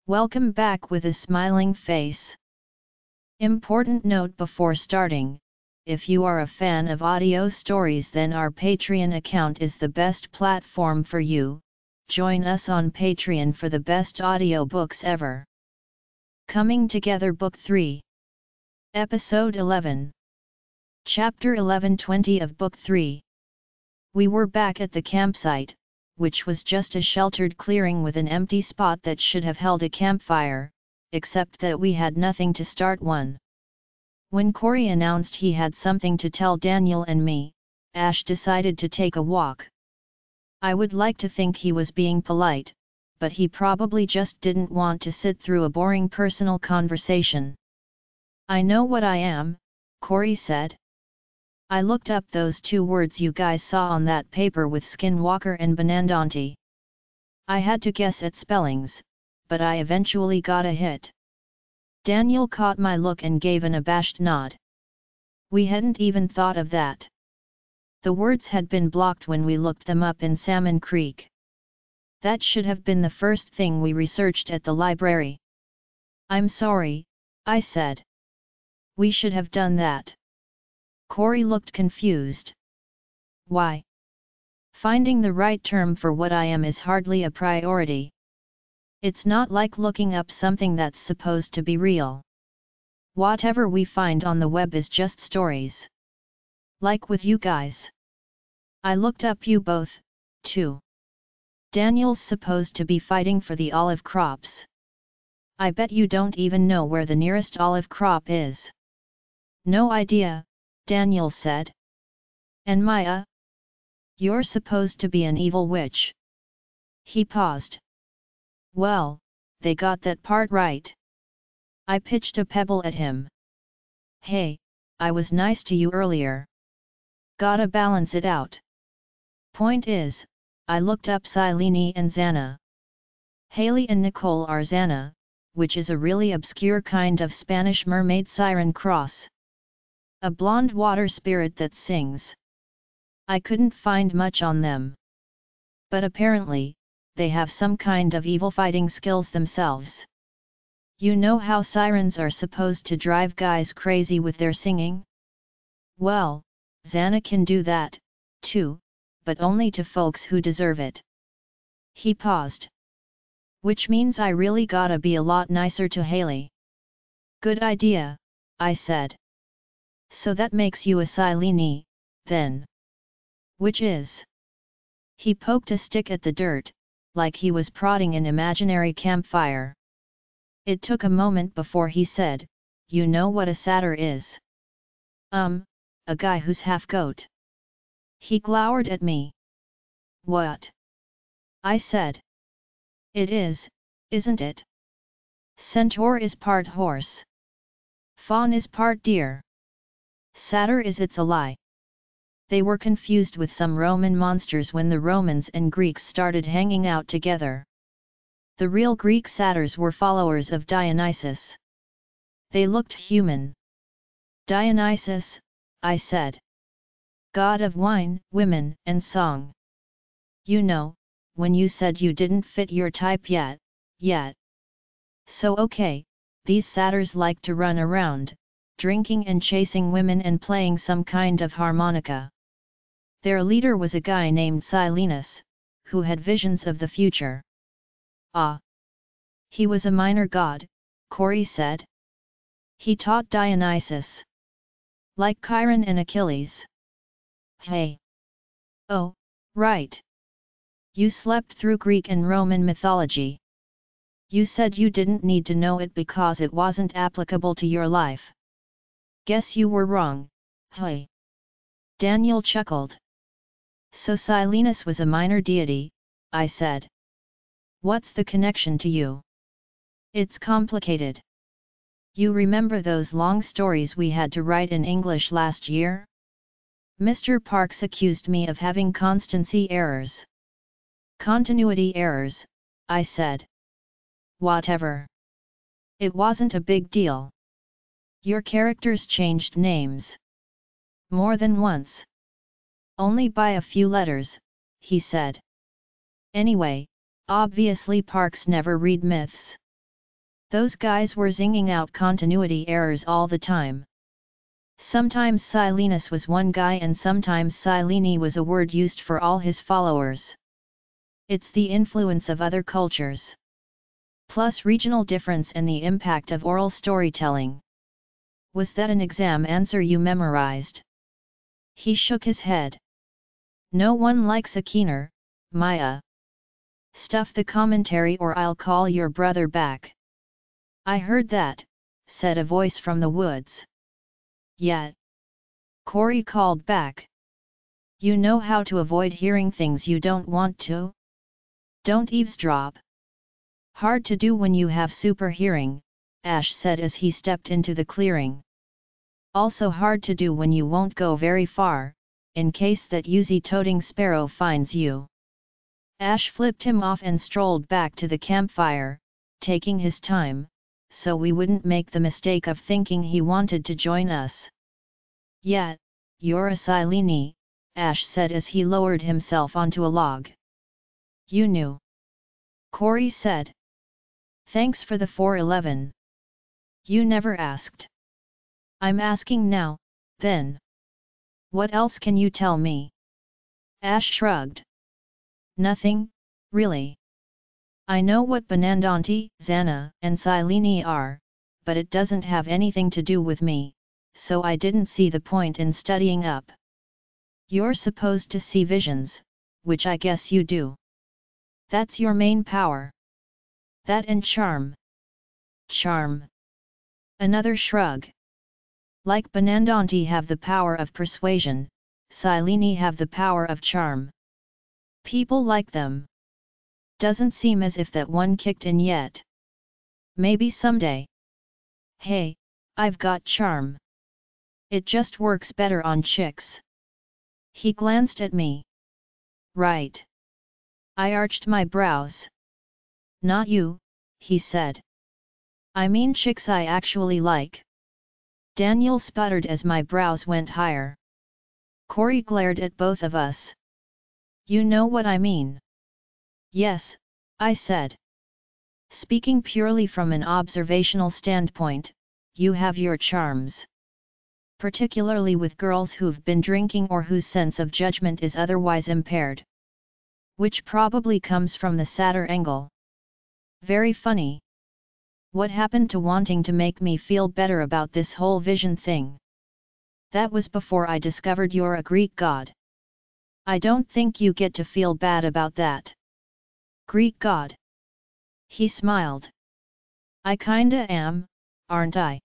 Welcome back with a smiling face. Important note before starting: if you are a fan of audio stories, then our Patreon account is the best platform for you. Join us on Patreon for the best audiobooks ever. Coming Together Book 3. Episode 11. Chapter 11-20 of Book 3. We were back at the campsite, which was just a sheltered clearing with an empty spot that should have held a campfire, except that we had nothing to start one. When Corey announced he had something to tell Daniel and me, Ash decided to take a walk. I would like to think he was being polite, but he probably just didn't want to sit through a boring personal conversation. "I know what I am," Corey said. "I looked up those two words you guys saw on that paper with Skinwalker and Benandanti. I had to guess at spellings, but I eventually got a hit." Daniel caught my look and gave an abashed nod. "We hadn't even thought of that. The words had been blocked when we looked them up in Salmon Creek. That should have been the first thing we researched at the library." "I'm sorry," I said. "We should have done that." Corey looked confused. "Why? Finding the right term for what I am is hardly a priority. It's not like looking up something that's supposed to be real. Whatever we find on the web is just stories. Like with you guys. I looked up you both, too. Daniel's supposed to be fighting for the olive crops. I bet you don't even know where the nearest olive crop is." "No idea," Daniel said. "And Maya? You're supposed to be an evil witch." He paused. "Well, they got that part right." I pitched a pebble at him. "Hey, I was nice to you earlier. Gotta balance it out. Point is, I looked up Silene and Xana. Haley and Nicole are Xana, which is a really obscure kind of Spanish mermaid siren cross. A blonde water spirit that sings. I couldn't find much on them. But apparently, they have some kind of evil fighting skills themselves. You know how sirens are supposed to drive guys crazy with their singing? Well, Xana can do that, too, but only to folks who deserve it." He paused. "Which means I really gotta be a lot nicer to Haley." "Good idea," I said. "So that makes you a Silene, then. Which is?" He poked a stick at the dirt, like he was prodding an imaginary campfire. It took a moment before he said, "You know what a satyr is?" A guy who's half goat." He glowered at me. "What?" I said. "It is, isn't it? Centaur is part horse. Fawn is part deer. Satyr is it's a lie." They were confused with some Roman monsters when the Romans and Greeks started hanging out together. The real Greek satyrs were followers of Dionysus. They looked human. "Dionysus," I said. "God of wine, women, and song. You know, when you said you didn't fit your type yet. So okay, these satyrs like to run around, drinking and chasing women and playing some kind of harmonica. Their leader was a guy named Silenus, who had visions of the future." "Ah. He was a minor god," Corey said. "He taught Dionysus. Like Chiron and Achilles." "Hey. Oh, right. You slept through Greek and Roman mythology. You said you didn't need to know it because it wasn't applicable to your life. Guess you were wrong, hey." Daniel chuckled. "So Silenus was a minor deity," I said. "What's the connection to you?" "It's complicated. You remember those long stories we had to write in English last year? Mr. Parks accused me of having constancy errors." "Continuity errors," I said. "Whatever. It wasn't a big deal. Your characters changed names. More than once. Only by a few letters," he said. "Anyway, obviously Parks never read myths. Those guys were zinging out continuity errors all the time. Sometimes Silenus was one guy and sometimes Silene was a word used for all his followers. It's the influence of other cultures. Plus regional difference and the impact of oral storytelling. Was that an exam answer you memorized? He shook his head. No one likes a keener, Maya. Stuff the commentary or I'll call your brother back. I heard that, said a voice from the woods. Yet. Corey called back. You know how to avoid hearing things you don't want to? Don't eavesdrop. Hard to do when you have super hearing, Ash said as he stepped into the clearing. Also hard to do when you won't go very far, in case that Uzi-toting sparrow finds you. Ash flipped him off and strolled back to the campfire, taking his time, so we wouldn't make the mistake of thinking he wanted to join us. Yet, you're a Silene, Ash said as he lowered himself onto a log. You knew. Corey said. Thanks for the 411. You never asked. I'm asking now, then. What else can you tell me? Ash shrugged. Nothing, really. I know what Benandanti, Xana, and Silene are, but it doesn't have anything to do with me, so I didn't see the point in studying up. You're supposed to see visions, which I guess you do. That's your main power. That and charm. Charm. Another shrug. Like Benandanti have the power of persuasion, Silene have the power of charm. People like them. Doesn't seem as if that one kicked in yet. Maybe someday. Hey, I've got charm. It just works better on chicks. He glanced at me. Right. I arched my brows. Not you, he said. I mean chicks I actually like. Daniel sputtered as my brows went higher. Corey glared at both of us. You know what I mean. Yes, I said. Speaking purely from an observational standpoint, you have your charms. Particularly with girls who've been drinking or whose sense of judgment is otherwise impaired. Which probably comes from the satyr angle. Very funny. What happened to wanting to make me feel better about this whole vision thing? That was before I discovered you're a Greek god. I don't think you get to feel bad about that. Greek god. He smiled. I kinda am, aren't I?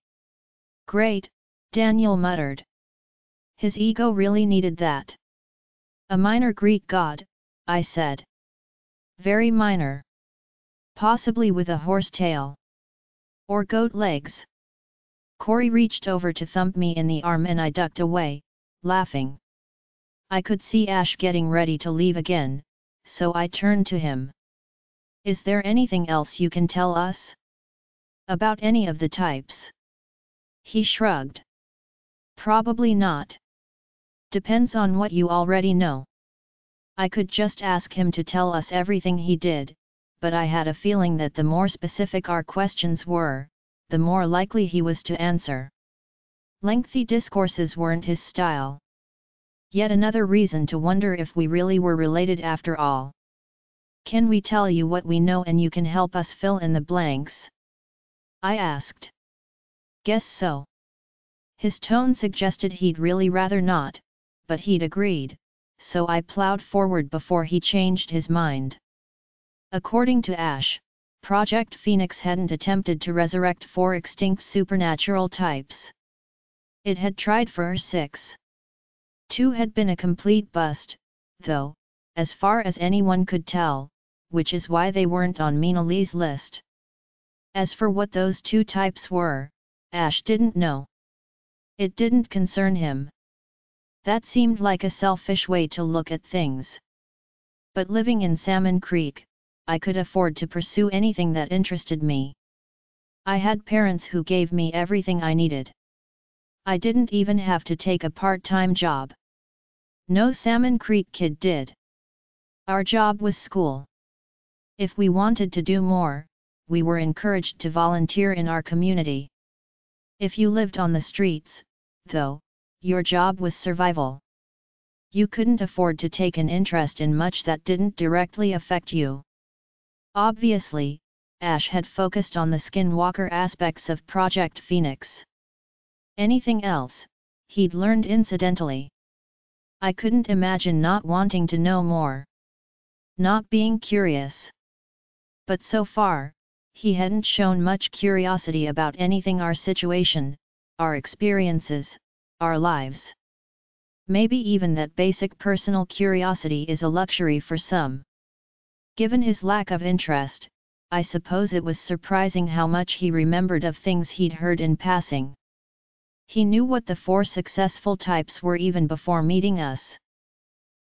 Great, Daniel muttered. His ego really needed that. A minor Greek god, I said. Very minor. Possibly with a horse tail. Or goat legs. Corey reached over to thump me in the arm and I ducked away, laughing. I could see Ash getting ready to leave again, so I turned to him. Is there anything else you can tell us? About any of the types? He shrugged. Probably not. Depends on what you already know. I could just ask him to tell us everything he did, but I had a feeling that the more specific our questions were, the more likely he was to answer. Lengthy discourses weren't his style. Yet another reason to wonder if we really were related after all. Can we tell you what we know and you can help us fill in the blanks? I asked. Guess so. His tone suggested he'd really rather not, but he'd agreed, so I plowed forward before he changed his mind. According to Ash, Project Phoenix hadn't attempted to resurrect 4 extinct supernatural types. It had tried for 6. 2 had been a complete bust, though, as far as anyone could tell, which is why they weren't on Minali's list. As for what those 2 types were, Ash didn't know. It didn't concern him. That seemed like a selfish way to look at things. But living in Salmon Creek, I could afford to pursue anything that interested me. I had parents who gave me everything I needed. I didn't even have to take a part-time job. No Salmon Creek kid did. Our job was school. If we wanted to do more, we were encouraged to volunteer in our community. If you lived on the streets, though, your job was survival. You couldn't afford to take an interest in much that didn't directly affect you. Obviously, Ash had focused on the skinwalker aspects of Project Phoenix. Anything else, he'd learned incidentally. I couldn't imagine not wanting to know more. Not being curious. But so far, he hadn't shown much curiosity about anything: our situation, our experiences, our lives. Maybe even that basic personal curiosity is a luxury for some. Given his lack of interest, I suppose it was surprising how much he remembered of things he'd heard in passing. He knew what the 4 successful types were even before meeting us.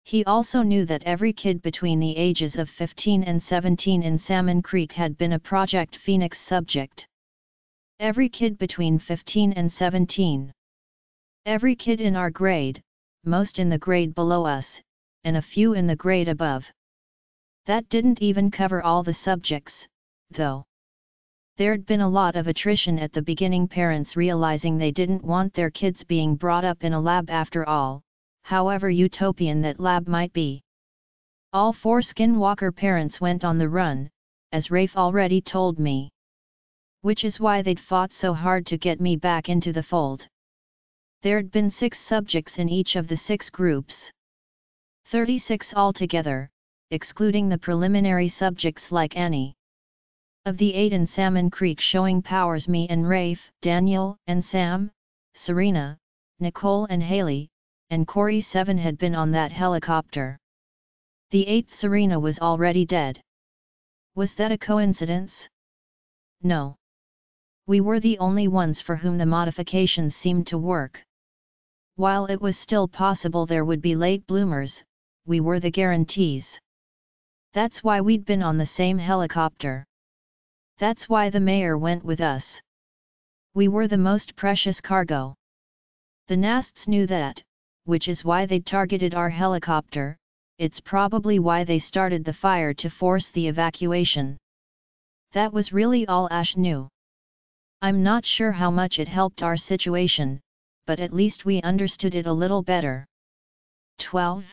He also knew that every kid between the ages of 15 and 17 in Salmon Creek had been a Project Phoenix subject. Every kid between 15 and 17. Every kid in our grade, most in the grade below us, and a few in the grade above. That didn't even cover all the subjects, though. There'd been a lot of attrition at the beginning, parents realizing they didn't want their kids being brought up in a lab after all, however utopian that lab might be. All 4 skinwalker parents went on the run, as Rafe already told me. Which is why they'd fought so hard to get me back into the fold. There'd been 6 subjects in each of the 6 groups. 36 altogether, excluding the preliminary subjects like Annie. Of the 8 in Salmon Creek showing powers, me and Rafe, Daniel and Sam, Serena, Nicole and Haley, and Corey 7 had been on that helicopter. The 8th, Serena, was already dead. Was that a coincidence? No. We were the only ones for whom the modifications seemed to work. While it was still possible there would be late bloomers, we were the guarantees. That's why we'd been on the same helicopter. That's why the mayor went with us. We were the most precious cargo. The Nasts knew that, which is why they targeted our helicopter. It's probably why they started the fire to force the evacuation. That was really all Ash knew. I'm not sure how much it helped our situation, but at least we understood it a little better. 12.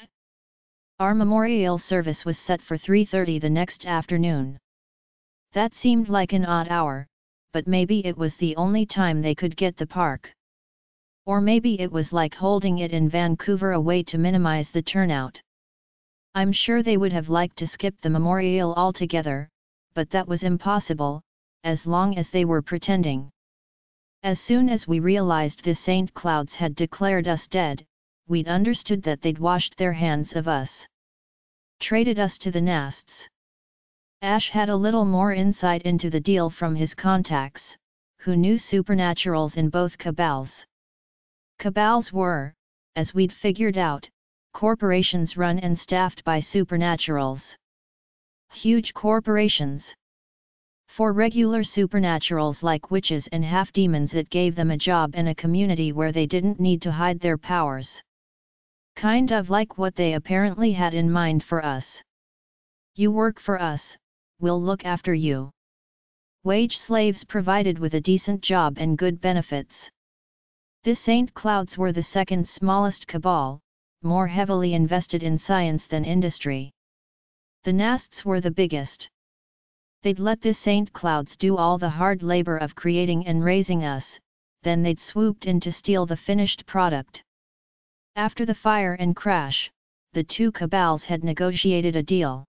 Our memorial service was set for 3:30 the next afternoon. That seemed like an odd hour, but maybe it was the only time they could get the park. Or maybe it was like holding it in Vancouver a way to minimize the turnout. I'm sure they would have liked to skip the memorial altogether, but that was impossible, as long as they were pretending. As soon as we realized the St. Clouds had declared us dead, we'd understood that they'd washed their hands of us. Traded us to the Nasts. Ash had a little more insight into the deal from his contacts, who knew supernaturals in both cabals. Cabals were, as we'd figured out, corporations run and staffed by supernaturals. Huge corporations. For regular supernaturals like witches and half-demons, it gave them a job and a community where they didn't need to hide their powers. Kind of like what they apparently had in mind for us. You work for us, we'll look after you. Wage slaves provided with a decent job and good benefits. The St. Clouds were the second smallest cabal, more heavily invested in science than industry. The Nasts were the biggest. They'd let the St. Clouds do all the hard labor of creating and raising us, then they'd swooped in to steal the finished product. After the fire and crash, the 2 cabals had negotiated a deal.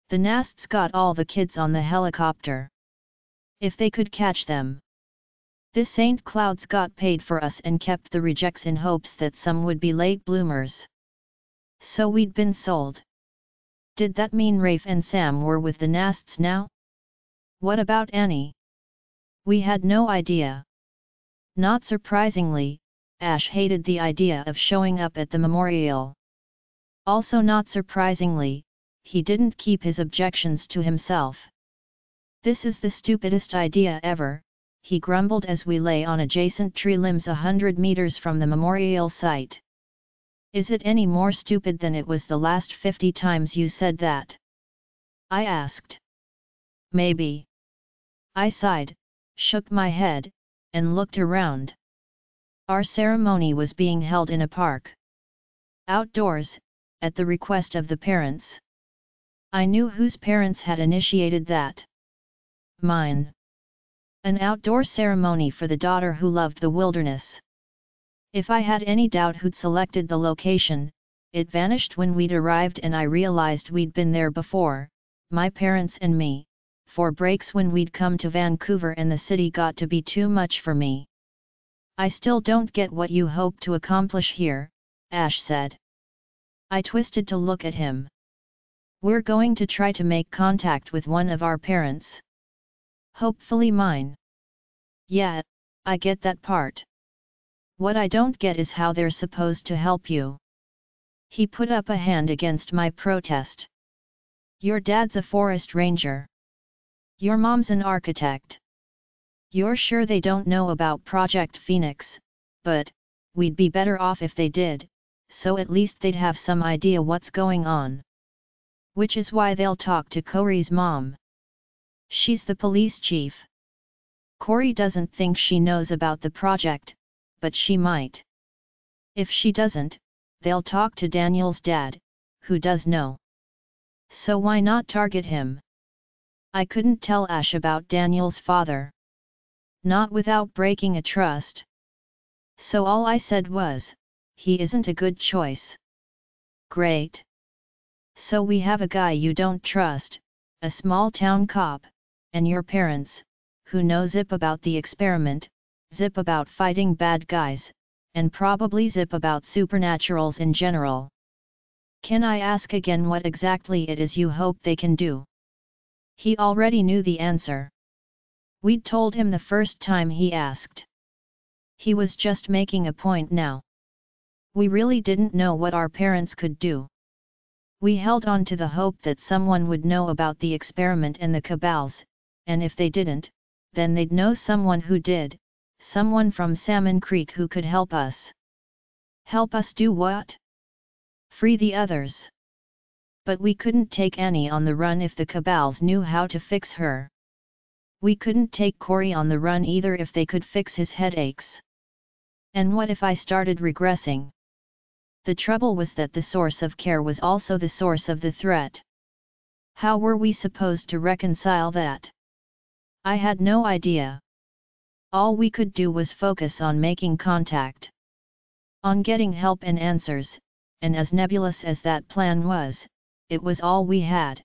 The Nasts got all the kids on the helicopter. If they could catch them. The St. Clouds got paid for us and kept the rejects in hopes that some would be late bloomers. So we'd been sold. Did that mean Rafe and Sam were with the Nasts now? What about Annie? We had no idea. Not surprisingly, Ash hated the idea of showing up at the memorial. Also not surprisingly, he didn't keep his objections to himself. This is the stupidest idea ever, he grumbled as we lay on adjacent tree limbs 100 meters from the memorial site. Is it any more stupid than it was the last 50 times you said that? I asked. Maybe. I sighed, shook my head, and looked around. Our ceremony was being held in a park. Outdoors, at the request of the parents. I knew whose parents had initiated that. Mine. An outdoor ceremony for the daughter who loved the wilderness. If I had any doubt who'd selected the location, it vanished when we'd arrived and I realized we'd been there before, my parents and me, for breaks when we'd come to Vancouver and the city got to be too much for me. I still don't get what you hope to accomplish here, Ash said. I twisted to look at him. We're going to try to make contact with one of our parents. Hopefully mine. Yeah, I get that part. What I don't get is how they're supposed to help you. He put up a hand against my protest. Your dad's a forest ranger. Your mom's an architect. You're sure they don't know about Project Phoenix, but we'd be better off if they did, so at least they'd have some idea what's going on. Which is why they'll talk to Corey's mom. She's the police chief. Corey doesn't think she knows about the project, but she might. If she doesn't, they'll talk to Daniel's dad, who does know. So why not target him? I couldn't tell Ash about Daniel's father. Not without breaking a trust. So all I said was, he isn't a good choice. Great. So we have a guy you don't trust, a small town cop, and your parents, who know zip about the experiment, zip about fighting bad guys, and probably zip about supernaturals in general. Can I ask again what exactly it is you hope they can do? He already knew the answer. We'd told him the first time he asked. He was just making a point now. We really didn't know what our parents could do. We held on to the hope that someone would know about the experiment and the cabals, and if they didn't, then they'd know someone who did, someone from Salmon Creek who could help us. Help us do what? Free the others. But we couldn't take Annie on the run if the cabals knew how to fix her. We couldn't take Corey on the run either if they could fix his headaches. And what if I started regressing? The trouble was that the source of care was also the source of the threat. How were we supposed to reconcile that? I had no idea. All we could do was focus on making contact. On getting help and answers, and as nebulous as that plan was, it was all we had.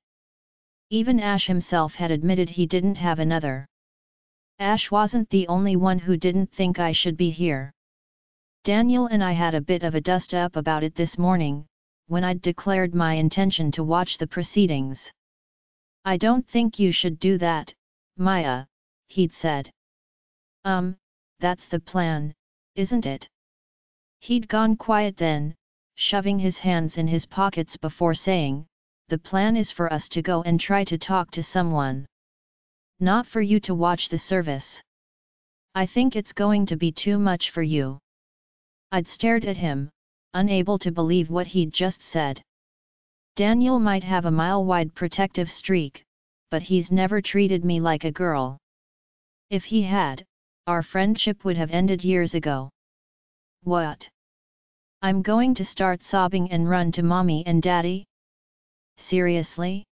Even Ash himself had admitted he didn't have another. Ash wasn't the only one who didn't think I should be here. Daniel and I had a bit of a dust-up about it this morning, when I'd declared my intention to watch the proceedings. I don't think you should do that, Maya, he'd said. That's the plan, isn't it? He'd gone quiet then, shoving his hands in his pockets before saying, the plan is for us to go and try to talk to someone. Not for you to watch the service. I think it's going to be too much for you. I'd stared at him, unable to believe what he'd just said. Daniel might have a mile-wide protective streak, but he's never treated me like a girl. If he had, our friendship would have ended years ago. What? I'm going to start sobbing and run to mommy and daddy? Seriously?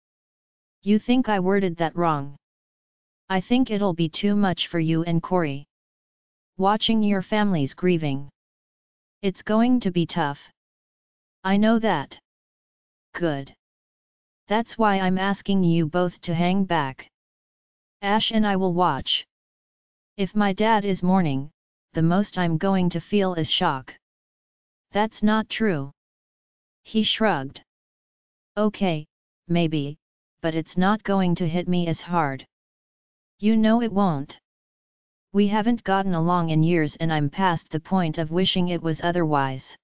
You think I worded that wrong? I think it'll be too much for you and Corey. Watching your families grieving. It's going to be tough. I know that. Good. That's why I'm asking you both to hang back. Ash and I will watch. If my dad is mourning, the most I'm going to feel is shock. That's not true. He shrugged. Okay, maybe, but it's not going to hit me as hard. You know it won't. We haven't gotten along in years and I'm past the point of wishing it was otherwise.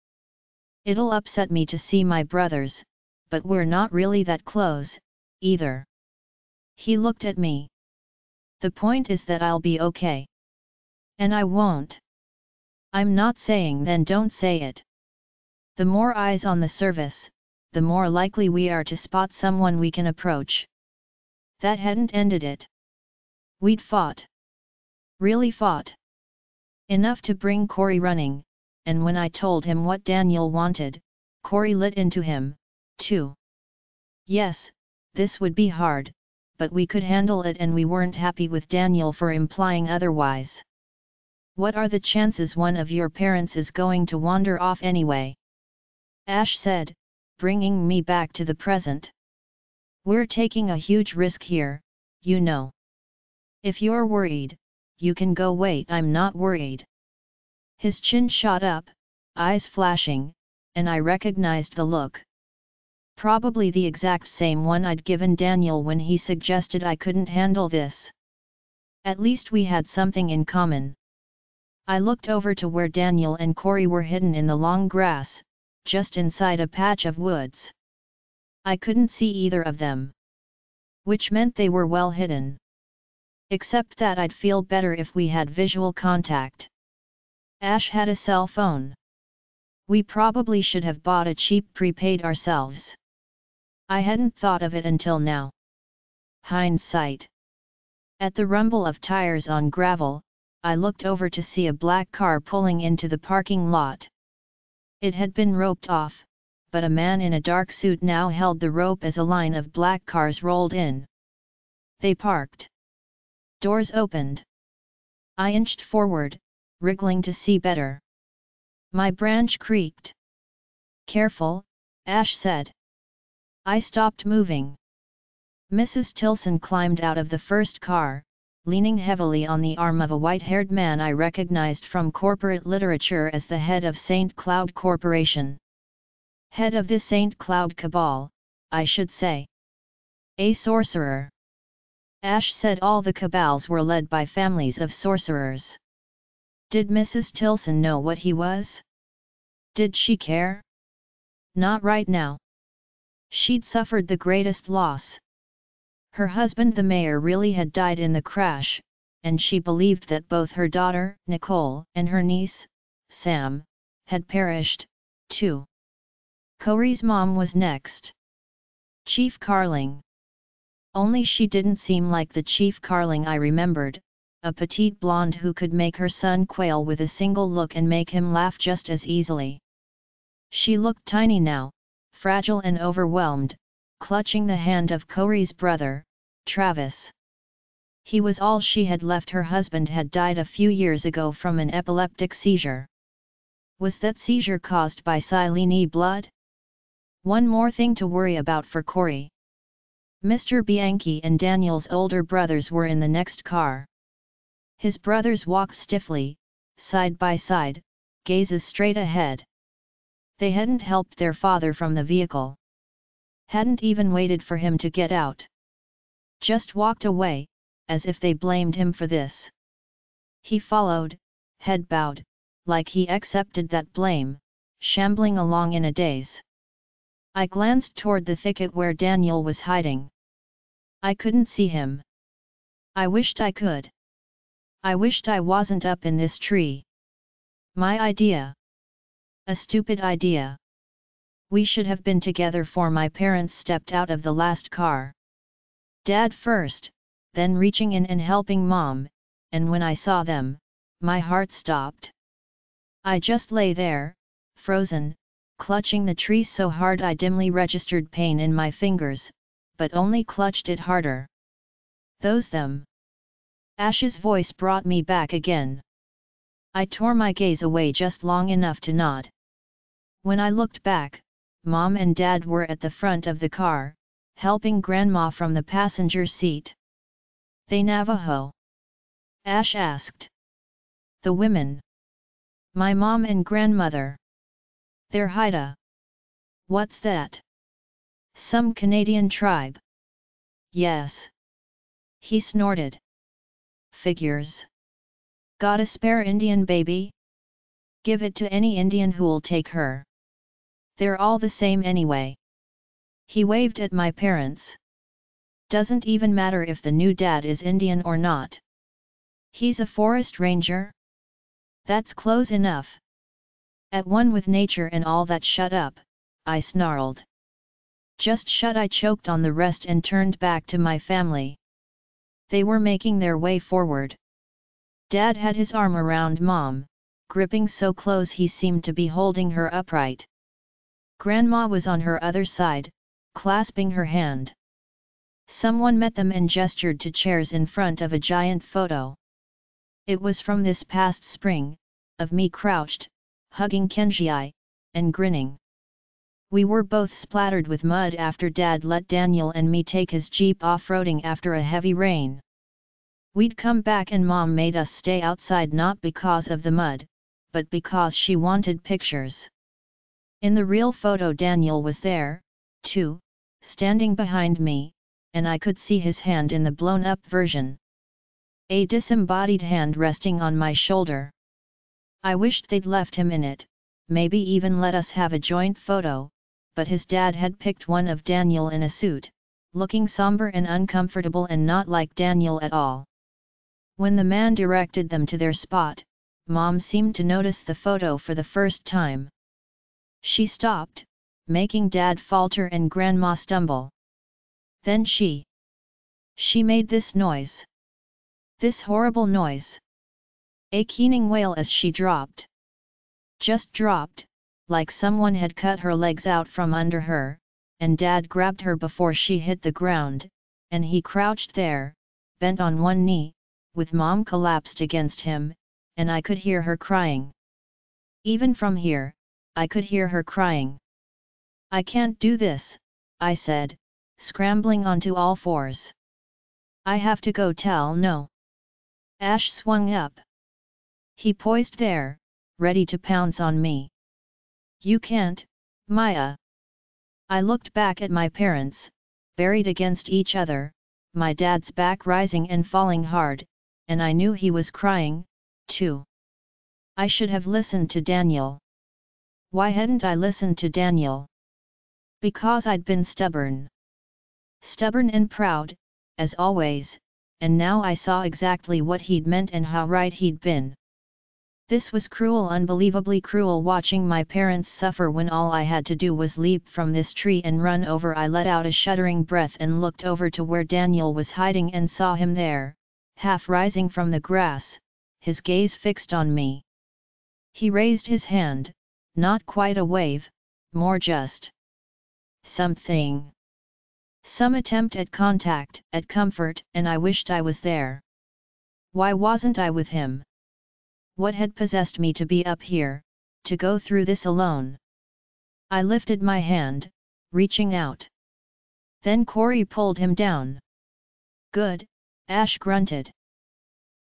It'll upset me to see my brothers, but we're not really that close, either. He looked at me. The point is that I'll be okay. And I won't. I'm not saying then don't say it. The more eyes on the service, the more likely we are to spot someone we can approach. That hadn't ended it. We'd fought. Really fought. Enough to bring Corey running, and when I told him what Daniel wanted, Corey lit into him, too. Yes, this would be hard, but we could handle it, and we weren't happy with Daniel for implying otherwise. What are the chances one of your parents is going to wander off anyway? Ash said, bringing me back to the present. We're taking a huge risk here, you know. If you're worried, you can go. Wait, I'm not worried. His chin shot up, eyes flashing, and I recognized the look. Probably the exact same one I'd given Daniel when he suggested I couldn't handle this. At least we had something in common. I looked over to where Daniel and Corey were hidden in the long grass, just inside a patch of woods. I couldn't see either of them, which meant they were well hidden. Except that I'd feel better if we had visual contact. Ash had a cell phone. We probably should have bought a cheap prepaid ourselves. I hadn't thought of it until now. Hindsight. At the rumble of tires on gravel, I looked over to see a black car pulling into the parking lot. It had been roped off, but a man in a dark suit now held the rope as a line of black cars rolled in. They parked. Doors opened. I inched forward, wriggling to see better. My branch creaked. Careful, Ash said. I stopped moving. Mrs. Tilson climbed out of the first car, leaning heavily on the arm of a white-haired man I recognized from corporate literature as the head of St. Cloud Corporation. Head of the St. Cloud cabal, I should say. A sorcerer. Ash said all the cabals were led by families of sorcerers. Did Mrs. Tilson know what he was? Did she care? Not right now. She'd suffered the greatest loss. Her husband, the mayor, really had died in the crash, and she believed that both her daughter, Nicole, and her niece, Sam, had perished, too. Corey's mom was next. Chief Carling. Only she didn't seem like the Chief Carling I remembered, a petite blonde who could make her son quail with a single look and make him laugh just as easily. She looked tiny now, fragile and overwhelmed, clutching the hand of Corey's brother, Travis. He was all she had left. Her husband had died a few years ago from an epileptic seizure. Was that seizure caused by Silene blood? One more thing to worry about for Corey. Mr. Bianchi and Daniel's older brothers were in the next car. His brothers walked stiffly, side by side, gazes straight ahead. They hadn't helped their father from the vehicle. Hadn't even waited for him to get out. Just walked away, as if they blamed him for this. He followed, head bowed, like he accepted that blame, shambling along in a daze. I glanced toward the thicket where Daniel was hiding. I couldn't see him. I wished I could. I wished I wasn't up in this tree. My idea. A stupid idea. We should have been together, for my parents stepped out of the last car. Dad first, then reaching in and helping Mom, and when I saw them, my heart stopped. I just lay there, frozen, clutching the tree so hard I dimly registered pain in my fingers, but only clutched it harder. Those them. Ash's voice brought me back again. I tore my gaze away just long enough to nod. When I looked back, Mom and Dad were at the front of the car, helping Grandma from the passenger seat. They Navajo? Ash asked. The women. My mom and grandmother. They're Haida. What's that? Some Canadian tribe. Yes. He snorted. Figures. Got a spare Indian baby? Give it to any Indian who'll take her. They're all the same anyway. He waved at my parents. Doesn't even matter if the new dad is Indian or not. He's a forest ranger? That's close enough. At one with nature and all that. Shut up, I snarled. Just shut. I choked on the rest and turned back to my family. They were making their way forward. Dad had his arm around Mom, gripping so close he seemed to be holding her upright. Grandma was on her other side, clasping her hand. Someone met them and gestured to chairs in front of a giant photo. It was from this past spring, of me crouched, hugging Kenji and grinning. We were both splattered with mud after Dad let Daniel and me take his Jeep off-roading after a heavy rain. We'd come back and Mom made us stay outside not because of the mud, but because she wanted pictures. In the real photo Daniel was there, too, standing behind me, and I could see his hand in the blown-up version. A disembodied hand resting on my shoulder. I wished they'd left him in it, maybe even let us have a joint photo, but his dad had picked one of Daniel in a suit, looking somber and uncomfortable and not like Daniel at all. When the man directed them to their spot, Mom seemed to notice the photo for the first time. She stopped, making Dad falter and Grandma stumble. Then she made this noise. This horrible noise. A keening wail as she dropped. Just dropped, like someone had cut her legs out from under her, and Dad grabbed her before she hit the ground, and he crouched there, bent on one knee, with Mom collapsed against him, and I could hear her crying. Even from here, I could hear her crying. "I can't do this," I said, scrambling onto all fours. "I have to go tell No." Ash swung up. He poised there, ready to pounce on me. "You can't, Maya." I looked back at my parents, buried against each other, my dad's back rising and falling hard, and I knew he was crying, too. I should have listened to Daniel. Why hadn't I listened to Daniel? Because I'd been stubborn. Stubborn and proud, as always, and now I saw exactly what he'd meant and how right he'd been. This was cruel, unbelievably cruel, watching my parents suffer when all I had to do was leap from this tree and run over. I let out a shuddering breath and looked over to where Daniel was hiding and saw him there, half rising from the grass, his gaze fixed on me. He raised his hand, not quite a wave, more just something. Some attempt at contact, at comfort, and I wished I was there. Why wasn't I with him? What had possessed me to be up here, to go through this alone? I lifted my hand, reaching out. Then Corey pulled him down. "Good," Ash grunted.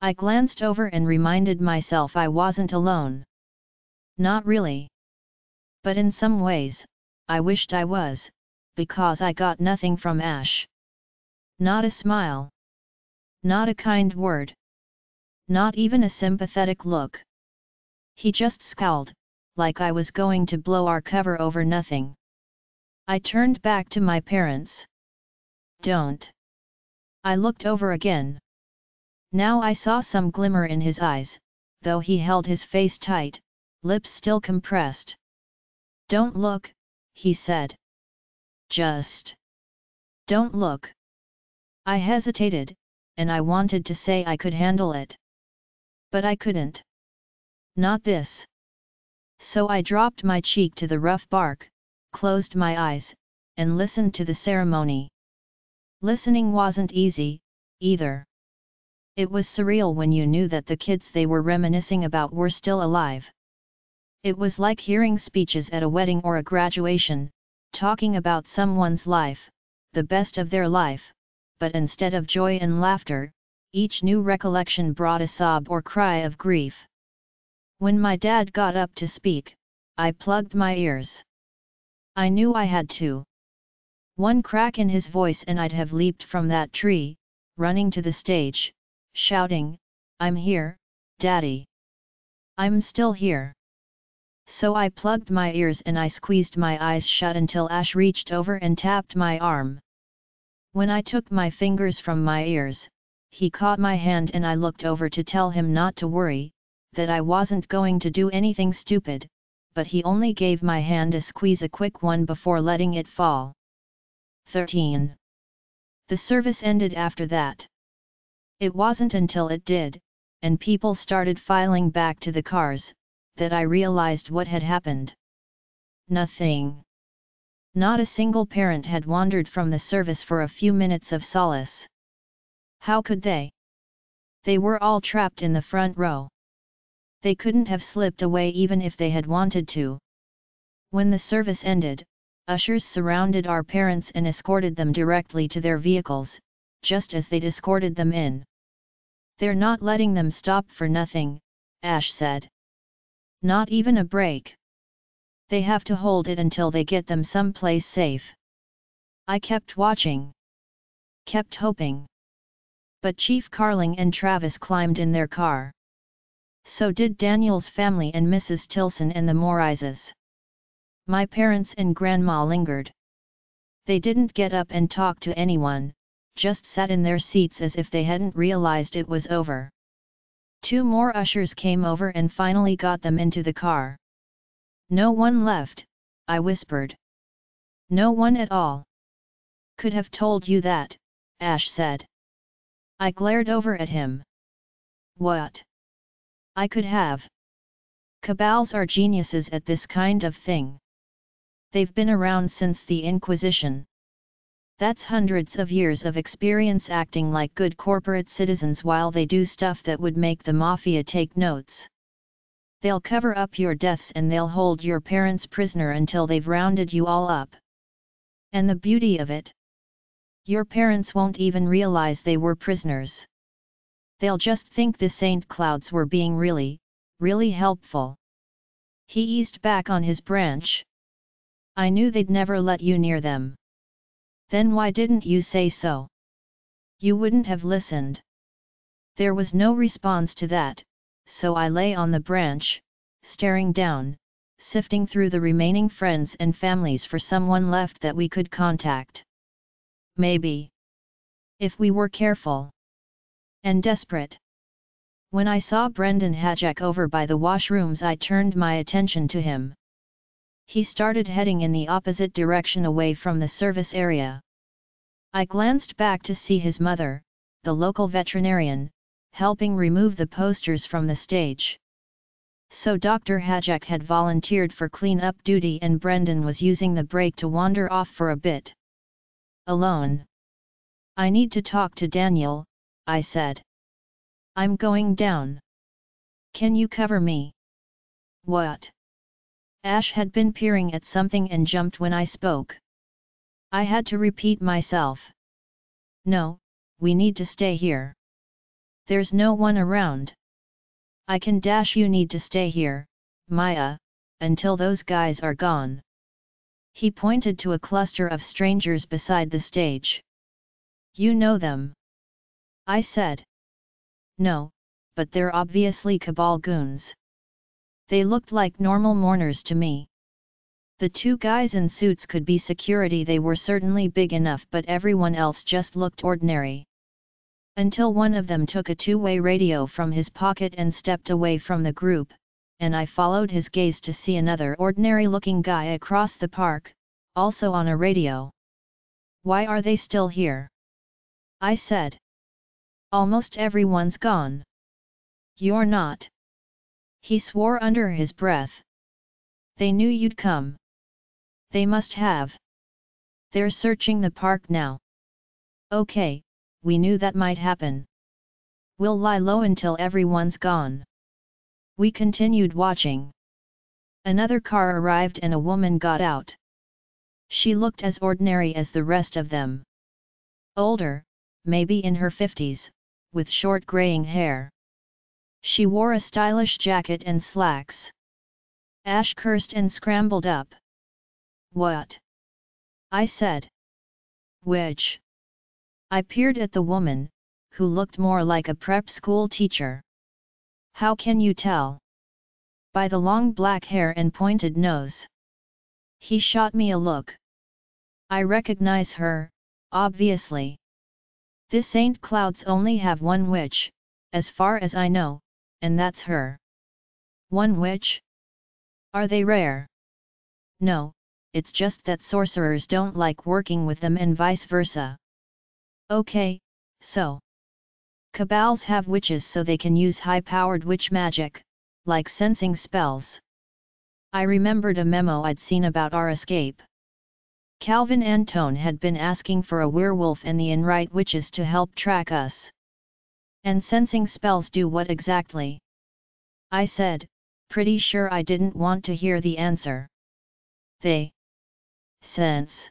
I glanced over and reminded myself I wasn't alone. Not really. But in some ways, I wished I was, because I got nothing from Ash. Not a smile. Not a kind word. Not even a sympathetic look. He just scowled, like I was going to blow our cover over nothing. I turned back to my parents. "Don't." I looked over again. Now I saw some glimmer in his eyes, though he held his face tight, lips still compressed. "Don't look," he said. "Just don't look." I hesitated, and I wanted to say I could handle it. But I couldn't. Not this. So I dropped my cheek to the rough bark, closed my eyes, and listened to the ceremony. Listening wasn't easy, either. It was surreal when you knew that the kids they were reminiscing about were still alive. It was like hearing speeches at a wedding or a graduation, talking about someone's life, the best of their life, but instead of joy and laughter, each new recollection brought a sob or cry of grief. When my dad got up to speak, I plugged my ears. I knew I had to. One crack in his voice and I'd have leaped from that tree, running to the stage, shouting, "I'm here, Daddy. I'm still here." So I plugged my ears and I squeezed my eyes shut until Ash reached over and tapped my arm. When I took my fingers from my ears, he caught my hand and I looked over to tell him not to worry, that I wasn't going to do anything stupid, but he only gave my hand a squeeze, a quick one, before letting it fall. 13. The service ended after that. It wasn't until it did, and people started filing back to the cars, that I realized what had happened. Nothing. Not a single parent had wandered from the service for a few minutes of solace. How could they? They were all trapped in the front row. They couldn't have slipped away even if they had wanted to. When the service ended, ushers surrounded our parents and escorted them directly to their vehicles, just as they'd escorted them in. "They're not letting them stop for nothing," Ash said. "Not even a break. They have to hold it until they get them someplace safe." I kept watching. Kept hoping. But Chief Carling and Travis climbed in their car. So did Daniel's family and Mrs. Tilson and the Morrises. My parents and Grandma lingered. They didn't get up and talk to anyone, just sat in their seats as if they hadn't realized it was over. 2 more ushers came over and finally got them into the car. "No one left," I whispered. "No one at all." "Could have told you that," Ash said. I glared over at him. "What?" "I could have. Cabals are geniuses at this kind of thing. They've been around since the Inquisition. That's hundreds of years of experience acting like good corporate citizens while they do stuff that would make the mafia take notes. They'll cover up your deaths and they'll hold your parents prisoner until they've rounded you all up. And the beauty of it? Your parents won't even realize they were prisoners. They'll just think the St. Clouds were being really, really helpful." He eased back on his branch. "I knew they'd never let you near them. Then why didn't you say so? You wouldn't have listened." There was no response to that, so I lay on the branch, staring down, sifting through the remaining friends and families for someone left that we could contact. Maybe. If we were careful. And desperate. When I saw Brendan Hadjack over by the washrooms, I turned my attention to him. He started heading in the opposite direction away from the service area. I glanced back to see his mother, the local veterinarian, helping remove the posters from the stage. So Dr. Hadjack had volunteered for clean-up duty and Brendan was using the break to wander off for a bit. Alone. "I need to talk to Daniel," I said. "I'm going down. Can you cover me?" "What?" Ash had been peering at something and jumped when I spoke. I had to repeat myself. "No, we need to stay here. There's no one around." "I can dash you need to stay here, Maya, until those guys are gone." He pointed to a cluster of strangers beside the stage. "You know them?" I said. "No, but they're obviously Cabal goons. They looked like normal mourners to me." The 2 guys in suits could be security. They were certainly big enough, but everyone else just looked ordinary. Until one of them took a 2-way radio from his pocket and stepped away from the group, and I followed his gaze to see another ordinary-looking guy across the park, also on a radio. "Why are they still here?" I said. "Almost everyone's gone." "You're not." He swore under his breath. "They knew you'd come. They must have. They're searching the park now." "Okay, we knew that might happen. We'll lie low until everyone's gone." We continued watching. Another car arrived and a woman got out. She looked as ordinary as the rest of them. Older, maybe in her 50s, with short graying hair. She wore a stylish jacket and slacks. Ash cursed and scrambled up. "What?" I said. "Which?" I peered at the woman, who looked more like a prep school teacher. "How can you tell?" "By the long black hair and pointed nose." He shot me a look. "I recognize her, obviously. This St. Clouds only have one witch, as far as I know, and that's her." "One witch? Are they rare?" "No, it's just that sorcerers don't like working with them and vice versa." "Okay, so Cabals have witches so they can use high-powered witch magic, like sensing spells. I remembered a memo I'd seen about our escape. Calvin Antone had been asking for a werewolf and the Enright witches to help track us. And sensing spells do what exactly? I said, pretty sure I didn't want to hear the answer. They sense.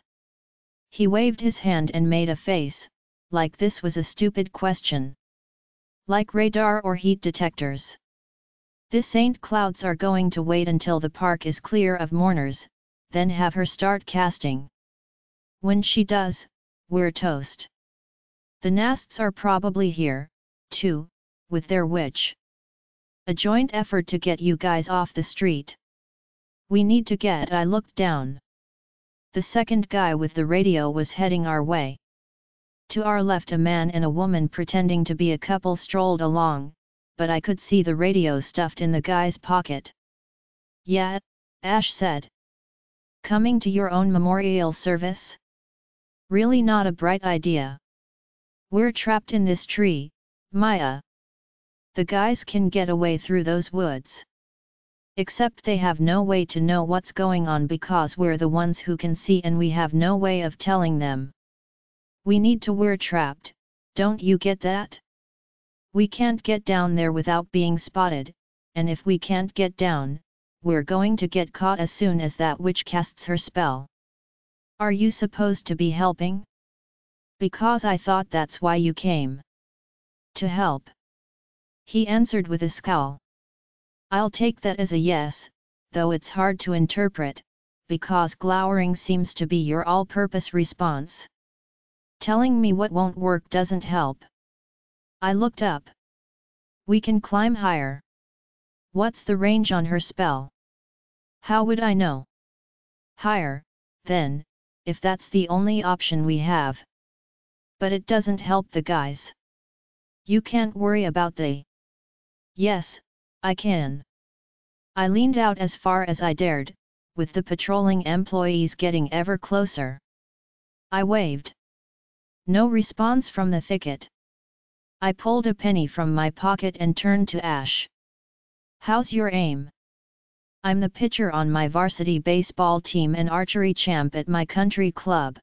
He waved his hand and made a face, like this was a stupid question. Like radar or heat detectors. The St. Clouds are going to wait until the park is clear of mourners, then have her start casting. When she does, we're toast. The Nasts are probably here, too, with their witch. A joint effort to get you guys off the street. We need to get. I looked down. The second guy with the radio was heading our way. To our left a man and a woman pretending to be a couple strolled along, but I could see the radio stuffed in the guy's pocket. Yeah, Ash said. Coming to your own memorial service? Really not a bright idea. We're trapped in this tree, Maya. The guys can get away through those woods. Except they have no way to know what's going on because we're the ones who can see and we have no way of telling them. We need to. We're trapped, don't you get that? We can't get down there without being spotted, and if we can't get down, we're going to get caught as soon as that witch casts her spell. Are you supposed to be helping? Because I thought that's why you came. To help. He answered with a scowl. I'll take that as a yes, though it's hard to interpret, because glowering seems to be your all-purpose response. Telling me what won't work doesn't help. I looked up. We can climb higher. What's the range on her spell? How would I know? Higher, then, if that's the only option we have. But it doesn't help the guys. You can't worry about the. Yes, I can. I leaned out as far as I dared, with the patrolling employees getting ever closer. I waved. No response from the thicket. I pulled a penny from my pocket and turned to Ash. How's your aim? I'm the pitcher on my varsity baseball team and archery champ at my country club.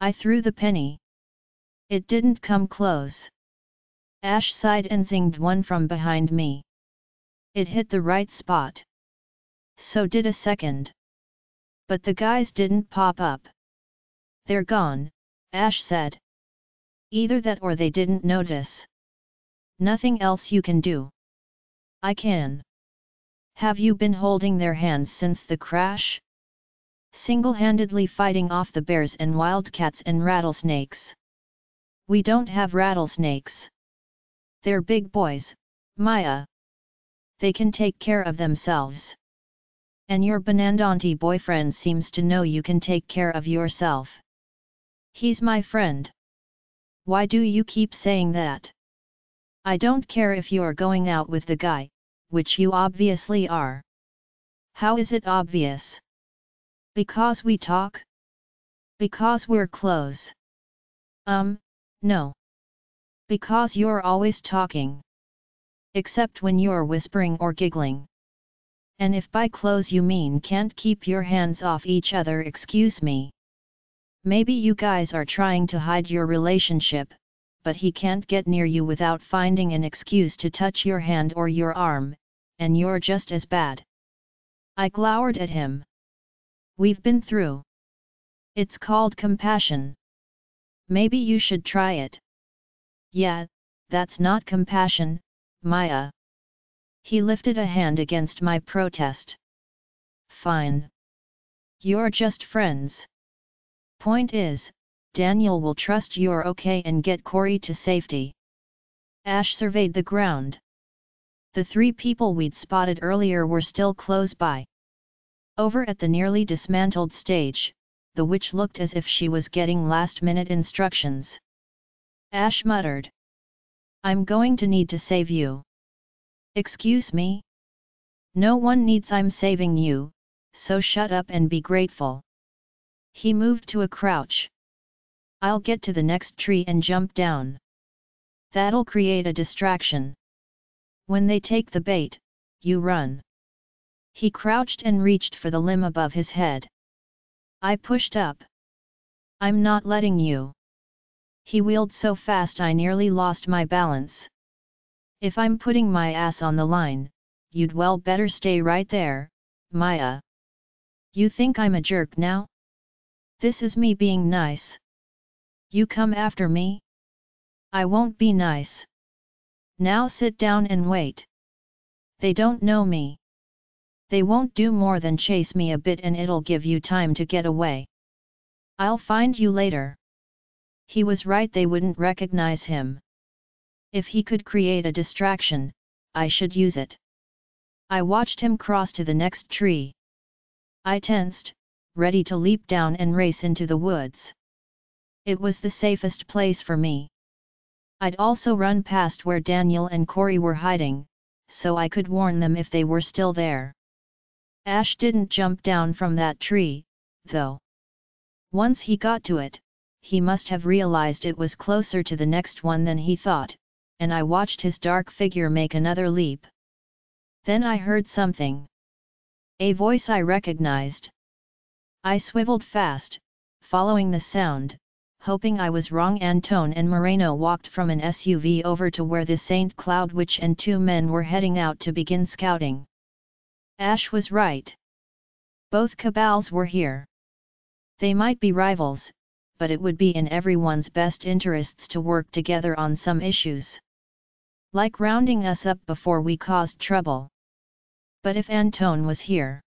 I threw the penny. It didn't come close. Ash sighed and zinged one from behind me. It hit the right spot. So did a second. But the guys didn't pop up. They're gone, Ash said. Either that or they didn't notice. Nothing else you can do. I can. Have you been holding their hands since the crash? Single-handedly fighting off the bears and wildcats and rattlesnakes. We don't have rattlesnakes. They're big boys, Maya. They can take care of themselves. And your Benandanti boyfriend seems to know you can take care of yourself. He's my friend. Why do you keep saying that? I don't care if you're going out with the guy, which you obviously are. How is it obvious? Because we talk? Because we're close. No. Because you're always talking. Except when you're whispering or giggling. And if by close you mean can't keep your hands off each other, excuse me. Maybe you guys are trying to hide your relationship, but he can't get near you without finding an excuse to touch your hand or your arm, and you're just as bad. I glowered at him. We've been through. It's called compassion. Maybe you should try it. Yeah, that's not compassion, Maya. He lifted a hand against my protest. Fine. You're just friends. Point is, Daniel will trust you're okay and get Corey to safety. Ash surveyed the ground. The 3 people we'd spotted earlier were still close by. Over at the nearly dismantled stage, the witch looked as if she was getting last-minute instructions. Ash muttered. I'm going to need to save you. Excuse me? No one needs. I'm saving you, so shut up and be grateful. He moved to a crouch. I'll get to the next tree and jump down. That'll create a distraction. When they take the bait, you run. He crouched and reached for the limb above his head. I pushed up. I'm not letting you. He wheeled so fast I nearly lost my balance. If I'm putting my ass on the line, you'd well better stay right there, Maya. You think I'm a jerk now? This is me being nice. You come after me? I won't be nice. Now sit down and wait. They don't know me. They won't do more than chase me a bit and it'll give you time to get away. I'll find you later. He was right, they wouldn't recognize him. If he could create a distraction, I should use it. I watched him cross to the next tree. I tensed, ready to leap down and race into the woods. It was the safest place for me. I'd also run past where Daniel and Corey were hiding, so I could warn them if they were still there. Ash didn't jump down from that tree, though. Once he got to it, he must have realized it was closer to the next one than he thought, and I watched his dark figure make another leap. Then I heard something. A voice I recognized. I swiveled fast, following the sound, hoping I was wrong. Antone and Moreno walked from an SUV over to where the St. Cloud Witch and two men were heading out to begin scouting. Ash was right. Both cabals were here. They might be rivals, but it would be in everyone's best interests to work together on some issues. Like rounding us up before we caused trouble. But if Antone was here...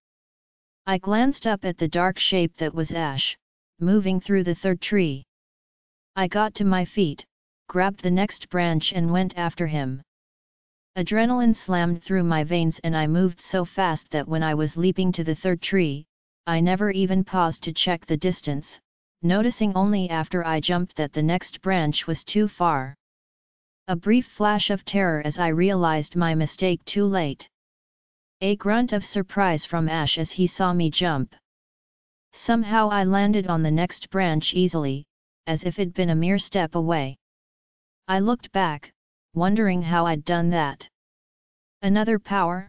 I glanced up at the dark shape that was Ash, moving through the third tree. I got to my feet, grabbed the next branch and went after him. Adrenaline slammed through my veins and I moved so fast that when I was leaping to the third tree, I never even paused to check the distance, noticing only after I jumped that the next branch was too far. A brief flash of terror as I realized my mistake too late. A grunt of surprise from Ash as he saw me jump. Somehow I landed on the next branch easily, as if it'd been a mere step away. I looked back, wondering how I'd done that. Another power?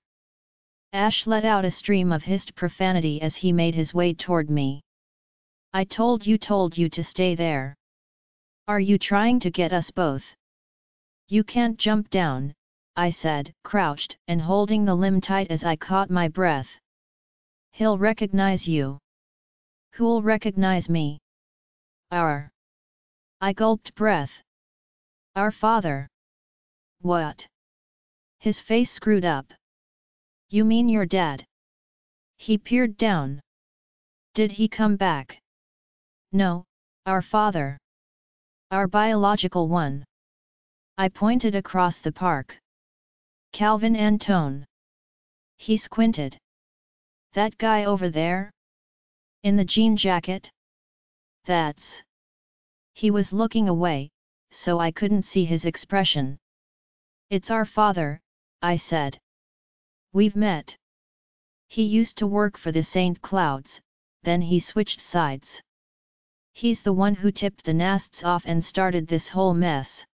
Ash let out a stream of hissed profanity as he made his way toward me. I told you to stay there. Are you trying to get us both? You can't jump down, I said, crouched and holding the limb tight as I caught my breath. He'll recognize you. Who'll recognize me? I gulped breath. Our father. What? His face screwed up. You mean your dad? He peered down. Did he come back? No, our father. Our biological one. I pointed across the park. Calvin Antone. He squinted. That guy over there? In the jean jacket? That's... He was looking away, so I couldn't see his expression. It's our father, I said. We've met. He used to work for the St. Clouds, then he switched sides. He's the one who tipped the Nasts off and started this whole mess.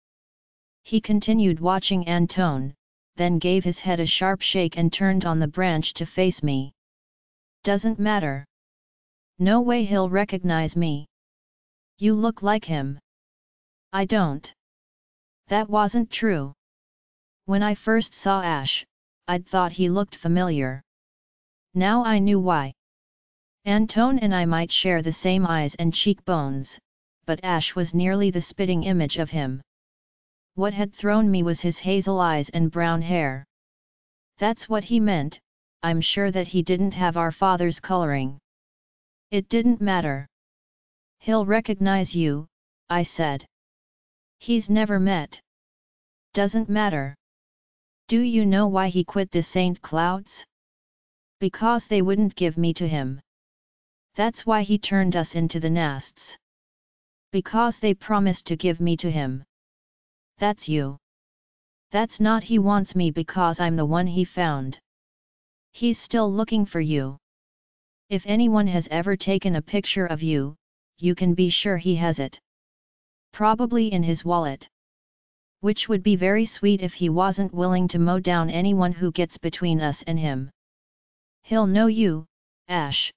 He continued watching Antone, then gave his head a sharp shake and turned on the branch to face me. Doesn't matter. No way he'll recognize me. You look like him. I don't. That wasn't true. When I first saw Ash, I'd thought he looked familiar. Now I knew why. Antone and I might share the same eyes and cheekbones, but Ash was nearly the spitting image of him. What had thrown me was his hazel eyes and brown hair. That's what he meant. I'm sure that he didn't have our father's coloring. It didn't matter. He'll recognize you, I said. He's never met. Doesn't matter. Do you know why he quit the St. Clouds? Because they wouldn't give me to him. That's why he turned us into the Nasts. Because they promised to give me to him. That's you. That's not he wants me because I'm the one he found. He's still looking for you. If anyone has ever taken a picture of you, you can be sure he has it. Probably in his wallet. Which would be very sweet if he wasn't willing to mow down anyone who gets between us and him. He'll know you, Ash.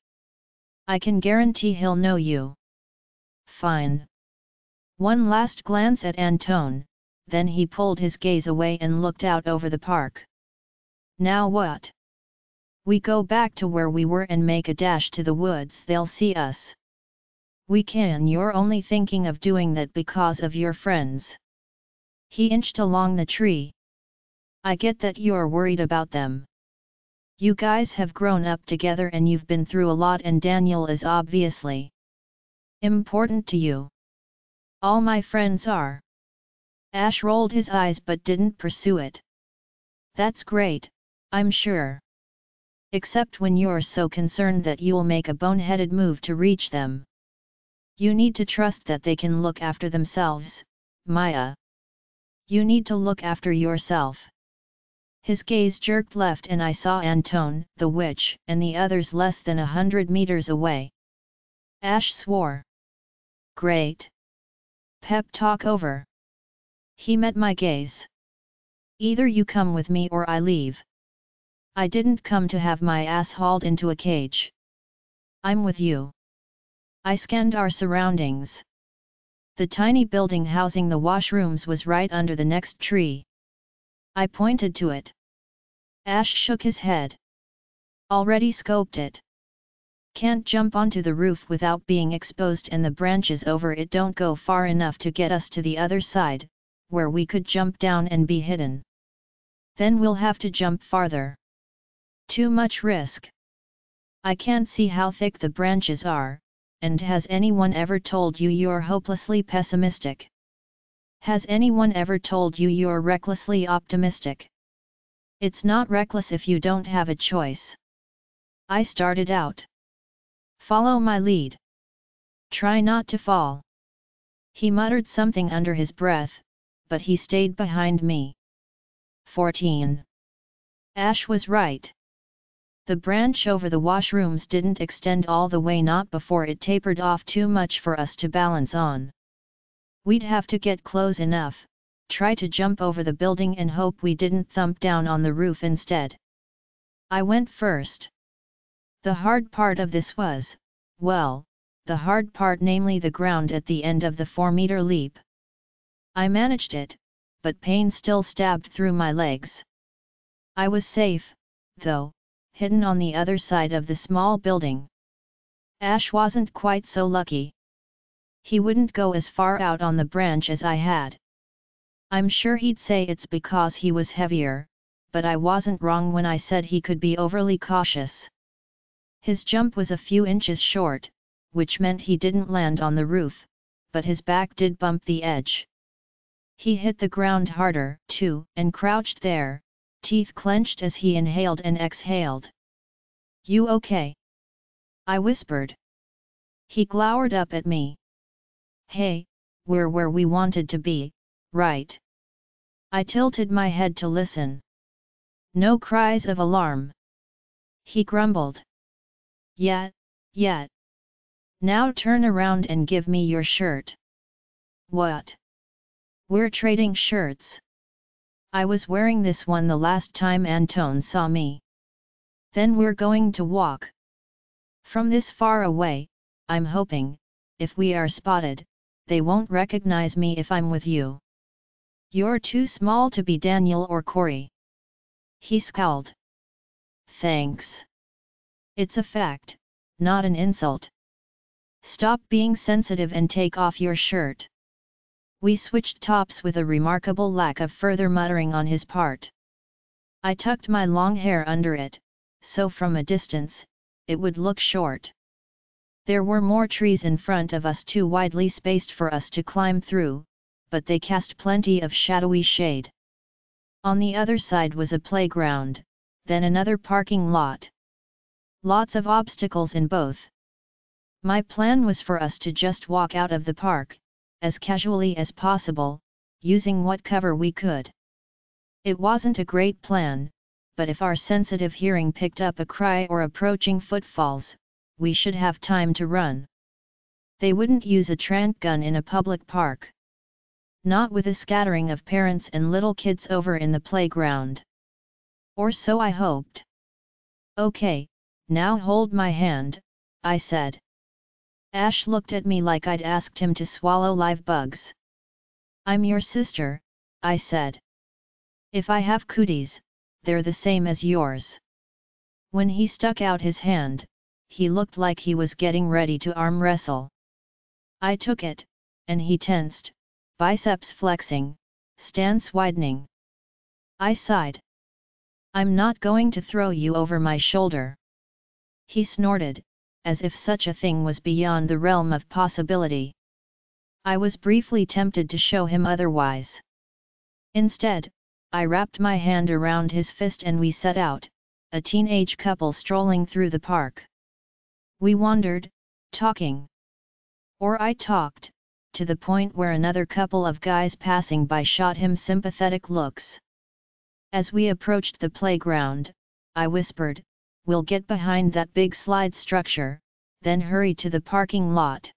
I can guarantee he'll know you. Fine. One last glance at Antone, then he pulled his gaze away and looked out over the park. Now what? We go back to where we were and make a dash to the woods. They'll see us. We can. You're only thinking of doing that because of your friends. He inched along the tree. I get that you're worried about them. You guys have grown up together and you've been through a lot, and Daniel is obviously important to you. All my friends are. Ash rolled his eyes but didn't pursue it. That's great, I'm sure. Except when you're so concerned that you'll make a boneheaded move to reach them. You need to trust that they can look after themselves, Maya. You need to look after yourself. His gaze jerked left and I saw Antone, the witch, and the others less than 100 meters away. Ash swore. Great. Pep talk over. He met my gaze. Either you come with me or I leave. I didn't come to have my ass hauled into a cage. I'm with you. I scanned our surroundings. The tiny building housing the washrooms was right under the next tree. I pointed to it. Ash shook his head. Already scoped it. Can't jump onto the roof without being exposed, and the branches over it don't go far enough to get us to the other side, where we could jump down and be hidden. Then we'll have to jump farther. Too much risk. I can't see how thick the branches are, and has anyone ever told you you're hopelessly pessimistic? Has anyone ever told you you're recklessly optimistic? It's not reckless if you don't have a choice. I started out. Follow my lead. Try not to fall. He muttered something under his breath, but he stayed behind me. 14. Ash was right. The branch over the washrooms didn't extend all the way, not before it tapered off too much for us to balance on. We'd have to get close enough, try to jump over the building and hope we didn't thump down on the roof instead. I went first. The hard part of this was, well, the hard part, namely the ground at the end of the 4-meter leap. I managed it, but pain still stabbed through my legs. I was safe, though, hidden on the other side of the small building. Ash wasn't quite so lucky. He wouldn't go as far out on the branch as I had. I'm sure he'd say it's because he was heavier, but I wasn't wrong when I said he could be overly cautious. His jump was a few inches short, which meant he didn't land on the roof, but his back did bump the edge. He hit the ground harder, too, and crouched there, teeth clenched as he inhaled and exhaled. You okay? I whispered. He glowered up at me. Hey, we're where we wanted to be, right? I tilted my head to listen. No cries of alarm. He grumbled. Yet. Now turn around and give me your shirt. What? We're trading shirts. I was wearing this one the last time Antone saw me. Then we're going to walk. From this far away, I'm hoping, if we are spotted, they won't recognize me if I'm with you. You're too small to be Daniel or Corey. He scowled. Thanks. It's a fact, not an insult. Stop being sensitive and take off your shirt. We switched tops with a remarkable lack of further muttering on his part. I tucked my long hair under it, so from a distance, it would look short. There were more trees in front of us, too widely spaced for us to climb through, but they cast plenty of shadowy shade. On the other side was a playground, then another parking lot. Lots of obstacles in both. My plan was for us to just walk out of the park, as casually as possible, using what cover we could. It wasn't a great plan, but if our sensitive hearing picked up a cry or approaching footfalls, we should have time to run. They wouldn't use a tranq gun in a public park. Not with a scattering of parents and little kids over in the playground. Or so I hoped. Okay, now hold my hand, I said. Ash looked at me like I'd asked him to swallow live bugs. I'm your sister, I said. If I have cooties, they're the same as yours. When he stuck out his hand, he looked like he was getting ready to arm wrestle. I took it, and he tensed, biceps flexing, stance widening. I sighed. I'm not going to throw you over my shoulder. He snorted, as if such a thing was beyond the realm of possibility. I was briefly tempted to show him otherwise. Instead, I wrapped my hand around his fist and we set out, a teenage couple strolling through the park. We wandered, talking. Or I talked, to the point where another couple of guys passing by shot him sympathetic looks. As we approached the playground, I whispered, "We'll get behind that big slide structure, then hurry to the parking lot."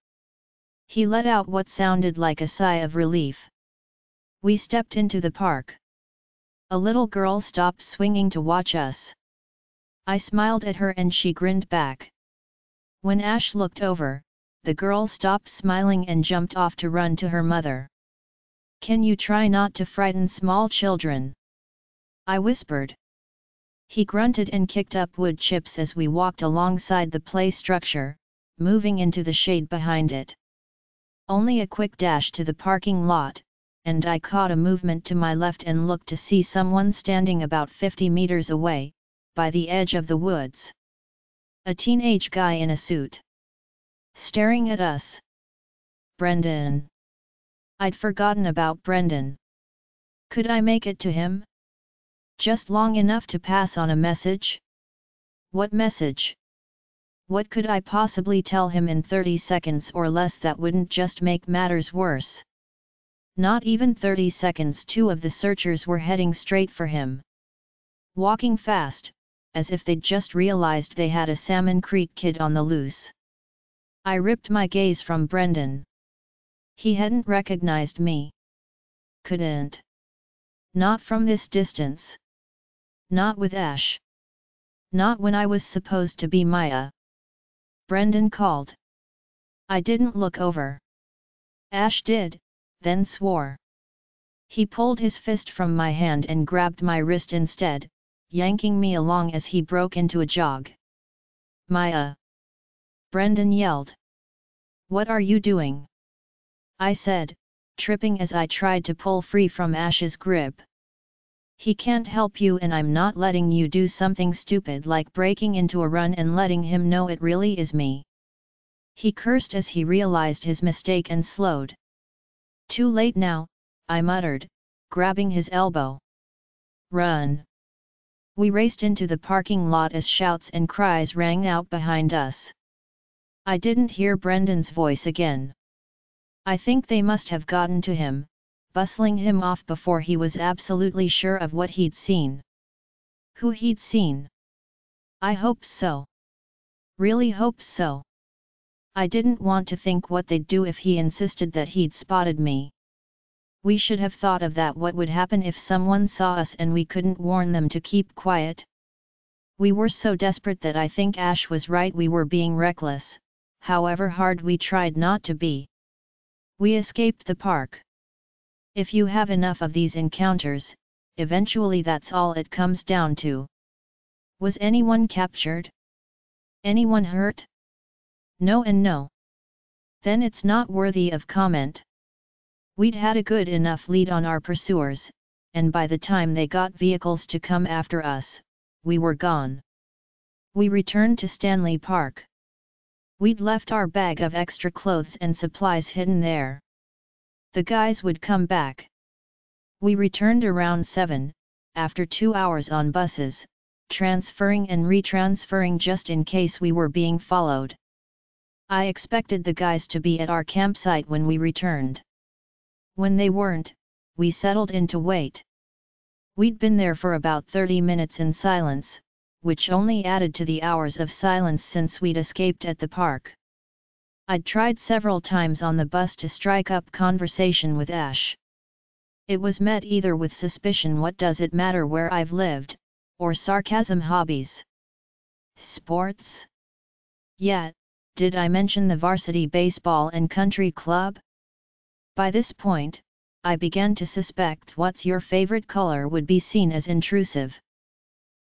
He let out what sounded like a sigh of relief. We stepped into the park. A little girl stopped swinging to watch us. I smiled at her and she grinned back. When Ash looked over, the girl stopped smiling and jumped off to run to her mother. "Can you try not to frighten small children?" I whispered. He grunted and kicked up wood chips as we walked alongside the play structure, moving into the shade behind it. Only a quick dash to the parking lot, and I caught a movement to my left and looked to see someone standing about 50 meters away, by the edge of the woods. A teenage guy in a suit. Staring at us. Brendan. I'd forgotten about Brendan. Could I make it to him? Just long enough to pass on a message? What message? What could I possibly tell him in 30 seconds or less that wouldn't just make matters worse? Not even 30 seconds. Two of the searchers were heading straight for him. Walking fast, as if they'd just realized they had a Salmon Creek kid on the loose. I ripped my gaze from Brendan. He hadn't recognized me. Couldn't. Not from this distance. Not with Ash. Not when I was supposed to be Maya. Brendan called. I didn't look over. Ash did, then swore. He pulled his fist from my hand and grabbed my wrist instead, yanking me along as he broke into a jog. "Maya!" Brendan yelled. "What are you doing?" I said, tripping as I tried to pull free from Ash's grip. "He can't help you and I'm not letting you do something stupid like breaking into a run and letting him know it really is me." He cursed as he realized his mistake and slowed. "Too late now," I muttered, grabbing his elbow. "Run!" We raced into the parking lot as shouts and cries rang out behind us. I didn't hear Brendan's voice again. I think they must have gotten to him, bustling him off before he was absolutely sure of what he'd seen. Who he'd seen? I hoped so. Really hoped so. I didn't want to think what they'd do if he insisted that he'd spotted me. We should have thought of that. What would happen if someone saw us and we couldn't warn them to keep quiet? We were so desperate that I think Ash was right. We were being reckless, however hard we tried not to be. We escaped the park. If you have enough of these encounters, eventually that's all it comes down to. Was anyone captured? Anyone hurt? No and no. Then it's not worthy of comment. We'd had a good enough lead on our pursuers, and by the time they got vehicles to come after us, we were gone. We returned to Stanley Park. We'd left our bag of extra clothes and supplies hidden there. The guys would come back. We returned around 7, after 2 hours on buses, transferring and retransferring just in case we were being followed. I expected the guys to be at our campsite when we returned. When they weren't, we settled in to wait. We'd been there for about 30 minutes in silence, which only added to the hours of silence since we'd escaped at the park. I'd tried several times on the bus to strike up conversation with Ash, It was met either with suspicion, what does it matter where I've lived, or sarcasm, hobbies. Sports? Yeah, did I mention the varsity baseball and country club? By this point, I began to suspect what's your favorite color would be seen as intrusive.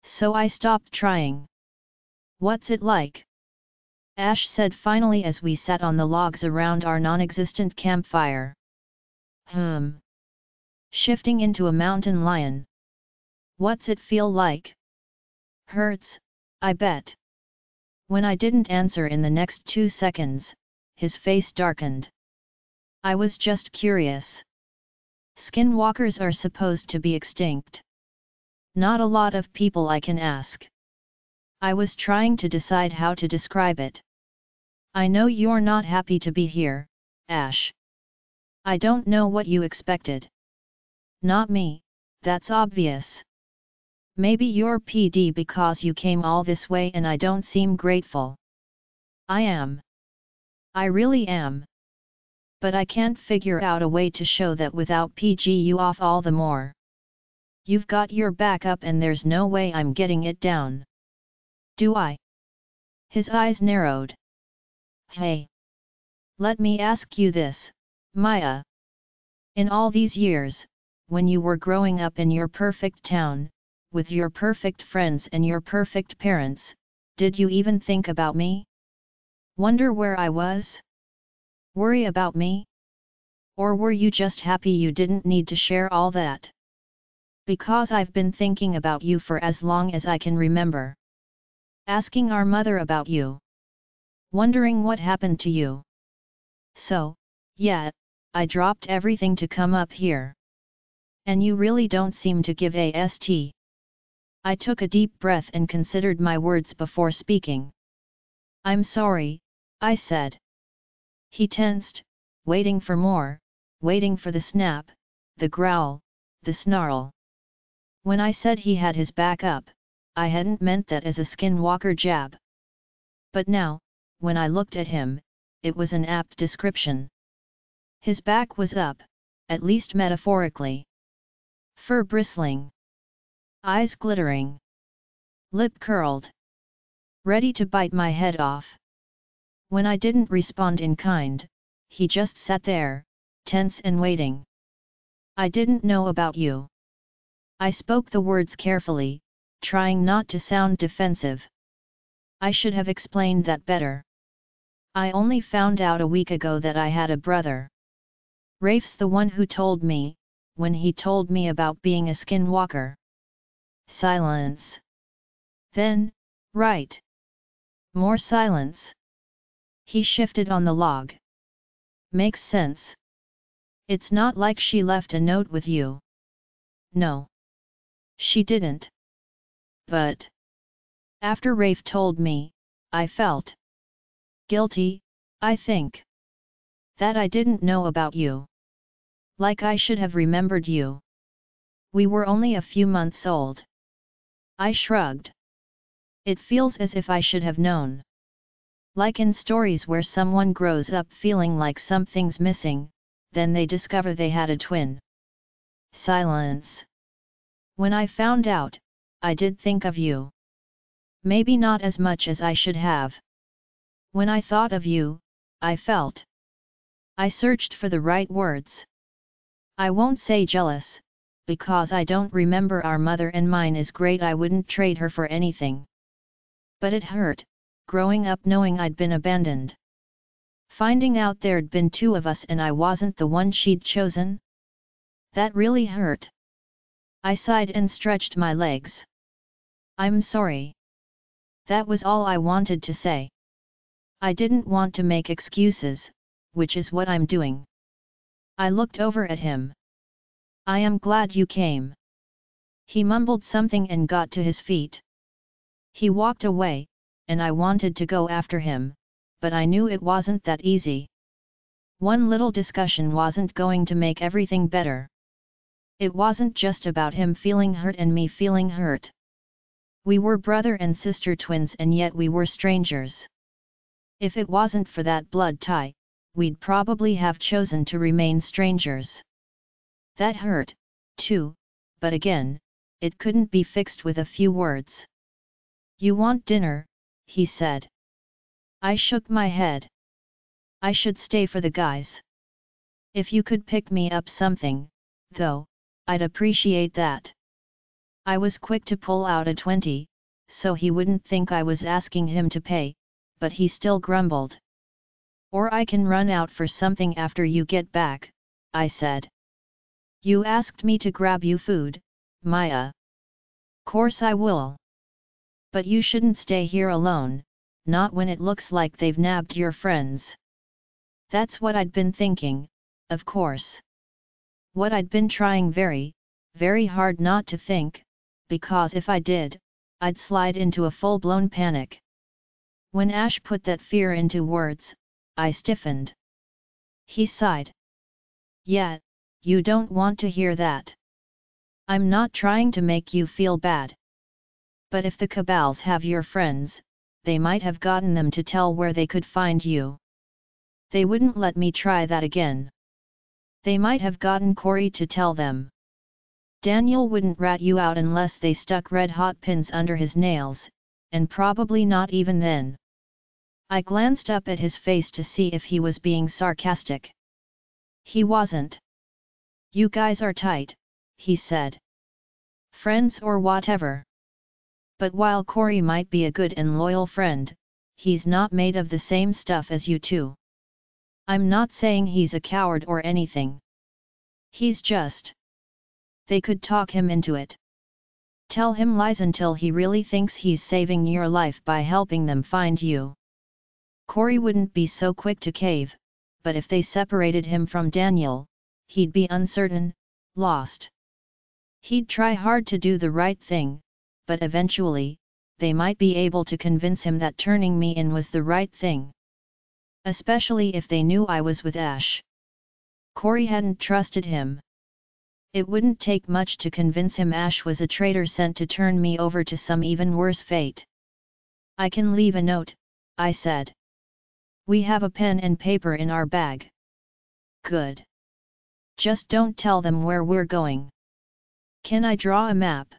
So I stopped trying. What's it like? Ash said finally as we sat on the logs around our non-existent campfire. Shifting into a mountain lion. What's it feel like? Hurts, I bet. When I didn't answer in the next 2 seconds, his face darkened. I was just curious. Skinwalkers are supposed to be extinct. Not a lot of people I can ask. I was trying to decide how to describe it. I know you're not happy to be here, Ash. I don't know what you expected. Not me, that's obvious. Maybe you're PD because you came all this way and I don't seem grateful. I am. I really am. But I can't figure out a way to show that without PG you off all the more. You've got your back up and there's no way I'm getting it down. Do I? His eyes narrowed. Hey. Let me ask you this, Maya. In all these years, when you were growing up in your perfect town, with your perfect friends and your perfect parents, did you even think about me? Wonder where I was? Worry about me? Or were you just happy you didn't need to share all that? Because I've been thinking about you for as long as I can remember. Asking our mother about you. Wondering what happened to you. So, yeah, I dropped everything to come up here. And you really don't seem to give a st. I took a deep breath and considered my words before speaking. I'm sorry, I said. He tensed, waiting for more, waiting for the snap, the growl, the snarl. When I said he had his back up, I hadn't meant that as a skinwalker jab. But now, when I looked at him, it was an apt description. His back was up, at least metaphorically. Fur bristling. Eyes glittering. Lip curled. Ready to bite my head off. When I didn't respond in kind, he just sat there, tense and waiting. I didn't know about you. I spoke the words carefully, trying not to sound defensive. I should have explained that better. I only found out a week ago that I had a brother. Rafe's the one who told me, when he told me about being a skinwalker. Silence. Then, right. More silence. He shifted on the log. Makes sense. It's not like she left a note with you. No. She didn't. But after Rafe told me, I felt guilty, I think. That I didn't know about you. Like I should have remembered you. We were only a few months old. I shrugged. It feels as if I should have known. Like in stories where someone grows up feeling like something's missing, then they discover they had a twin. Silence. When I found out, I did think of you. Maybe not as much as I should have. When I thought of you, I felt. I searched for the right words. I won't say jealous, because I don't remember our mother and mine is great, I wouldn't trade her for anything. But it hurt, growing up knowing I'd been abandoned. Finding out there'd been two of us and I wasn't the one she'd chosen. That really hurt. I sighed and stretched my legs. I'm sorry. That was all I wanted to say. I didn't want to make excuses, which is what I'm doing. I looked over at him. I am glad you came. He mumbled something and got to his feet. He walked away, and I wanted to go after him, but I knew it wasn't that easy. One little discussion wasn't going to make everything better. It wasn't just about him feeling hurt and me feeling hurt. We were brother and sister twins and yet we were strangers. If it wasn't for that blood tie, we'd probably have chosen to remain strangers. That hurt, too, but again, it couldn't be fixed with a few words. You want dinner, he said. I shook my head. I should stay for the guys. If you could pick me up something, though, I'd appreciate that. I was quick to pull out a 20, so he wouldn't think I was asking him to pay, but he still grumbled. Or I can run out for something after you get back, I said. You asked me to grab you food, Maya. Course I will. But you shouldn't stay here alone, not when it looks like they've nabbed your friends. That's what I'd been thinking, of course. What I'd been trying very, very hard not to think, because if I did, I'd slide into a full-blown panic. When Ash put that fear into words, I stiffened. He sighed. Yeah, you don't want to hear that. I'm not trying to make you feel bad. But if the Cabals have your friends, they might have gotten them to tell where they could find you. They wouldn't let me try that again. They might have gotten Corey to tell them. Daniel wouldn't rat you out unless they stuck red-hot pins under his nails, and probably not even then. I glanced up at his face to see if he was being sarcastic. He wasn't. You guys are tight, he said. Friends or whatever. But while Corey might be a good and loyal friend, he's not made of the same stuff as you two. I'm not saying he's a coward or anything. He's just. They could talk him into it. Tell him lies until he really thinks he's saving your life by helping them find you. Corey wouldn't be so quick to cave, but if they separated him from Daniel, he'd be uncertain, lost. He'd try hard to do the right thing, but eventually, they might be able to convince him that turning me in was the right thing. Especially if they knew I was with Ash. Corey hadn't trusted him. It wouldn't take much to convince him Ash was a traitor sent to turn me over to some even worse fate. I can leave a note, I said. We have a pen and paper in our bag. Good. Just don't tell them where we're going. Can I draw a map?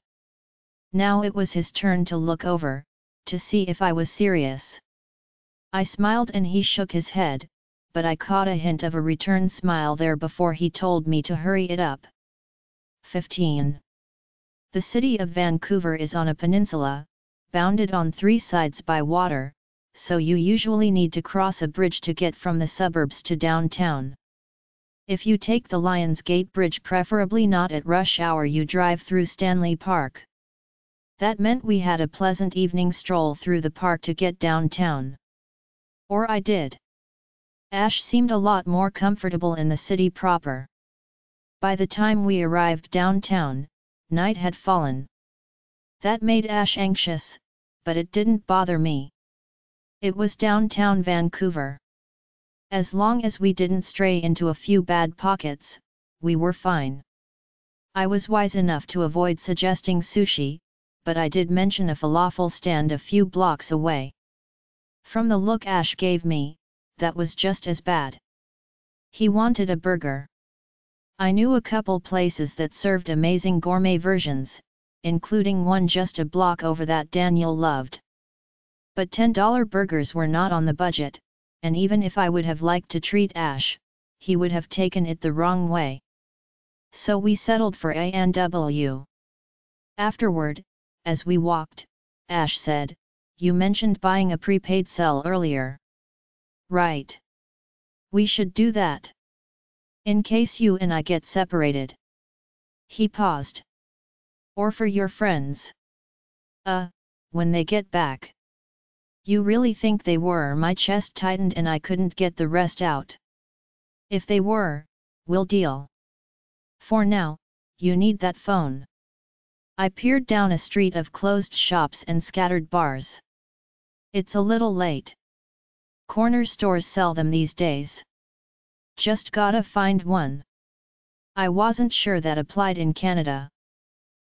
Now it was his turn to look over, to see if I was serious. I smiled and he shook his head, but I caught a hint of a return smile there before he told me to hurry it up. 15. The city of Vancouver is on a peninsula, bounded on three sides by water, so you usually need to cross a bridge to get from the suburbs to downtown. If you take the Lions Gate Bridge, preferably not at rush hour, you drive through Stanley Park. That meant we had a pleasant evening stroll through the park to get downtown. Or I did. Ash seemed a lot more comfortable in the city proper. By the time we arrived downtown, night had fallen. That made Ash anxious, but it didn't bother me. It was downtown Vancouver. As long as we didn't stray into a few bad pockets, we were fine. I was wise enough to avoid suggesting sushi, but I did mention a falafel stand a few blocks away. From the look Ash gave me, that was just as bad. He wanted a burger. I knew a couple places that served amazing gourmet versions, including one just a block over that Daniel loved. But $10 burgers were not on the budget, and even if I would have liked to treat Ash, he would have taken it the wrong way. So we settled for A&W. Afterward, as we walked, Ash said, "You mentioned buying a prepaid cell earlier. Right. We should do that. In case you and I get separated." He paused. "Or for your friends. When they get back." "You really think they were?" My chest tightened and I couldn't get the rest out. "If they were, we'll deal. For now, you need that phone." I peered down a street of closed shops and scattered bars. "It's a little late. Corner stores sell them these days. Just gotta find one." I wasn't sure that applied in Canada.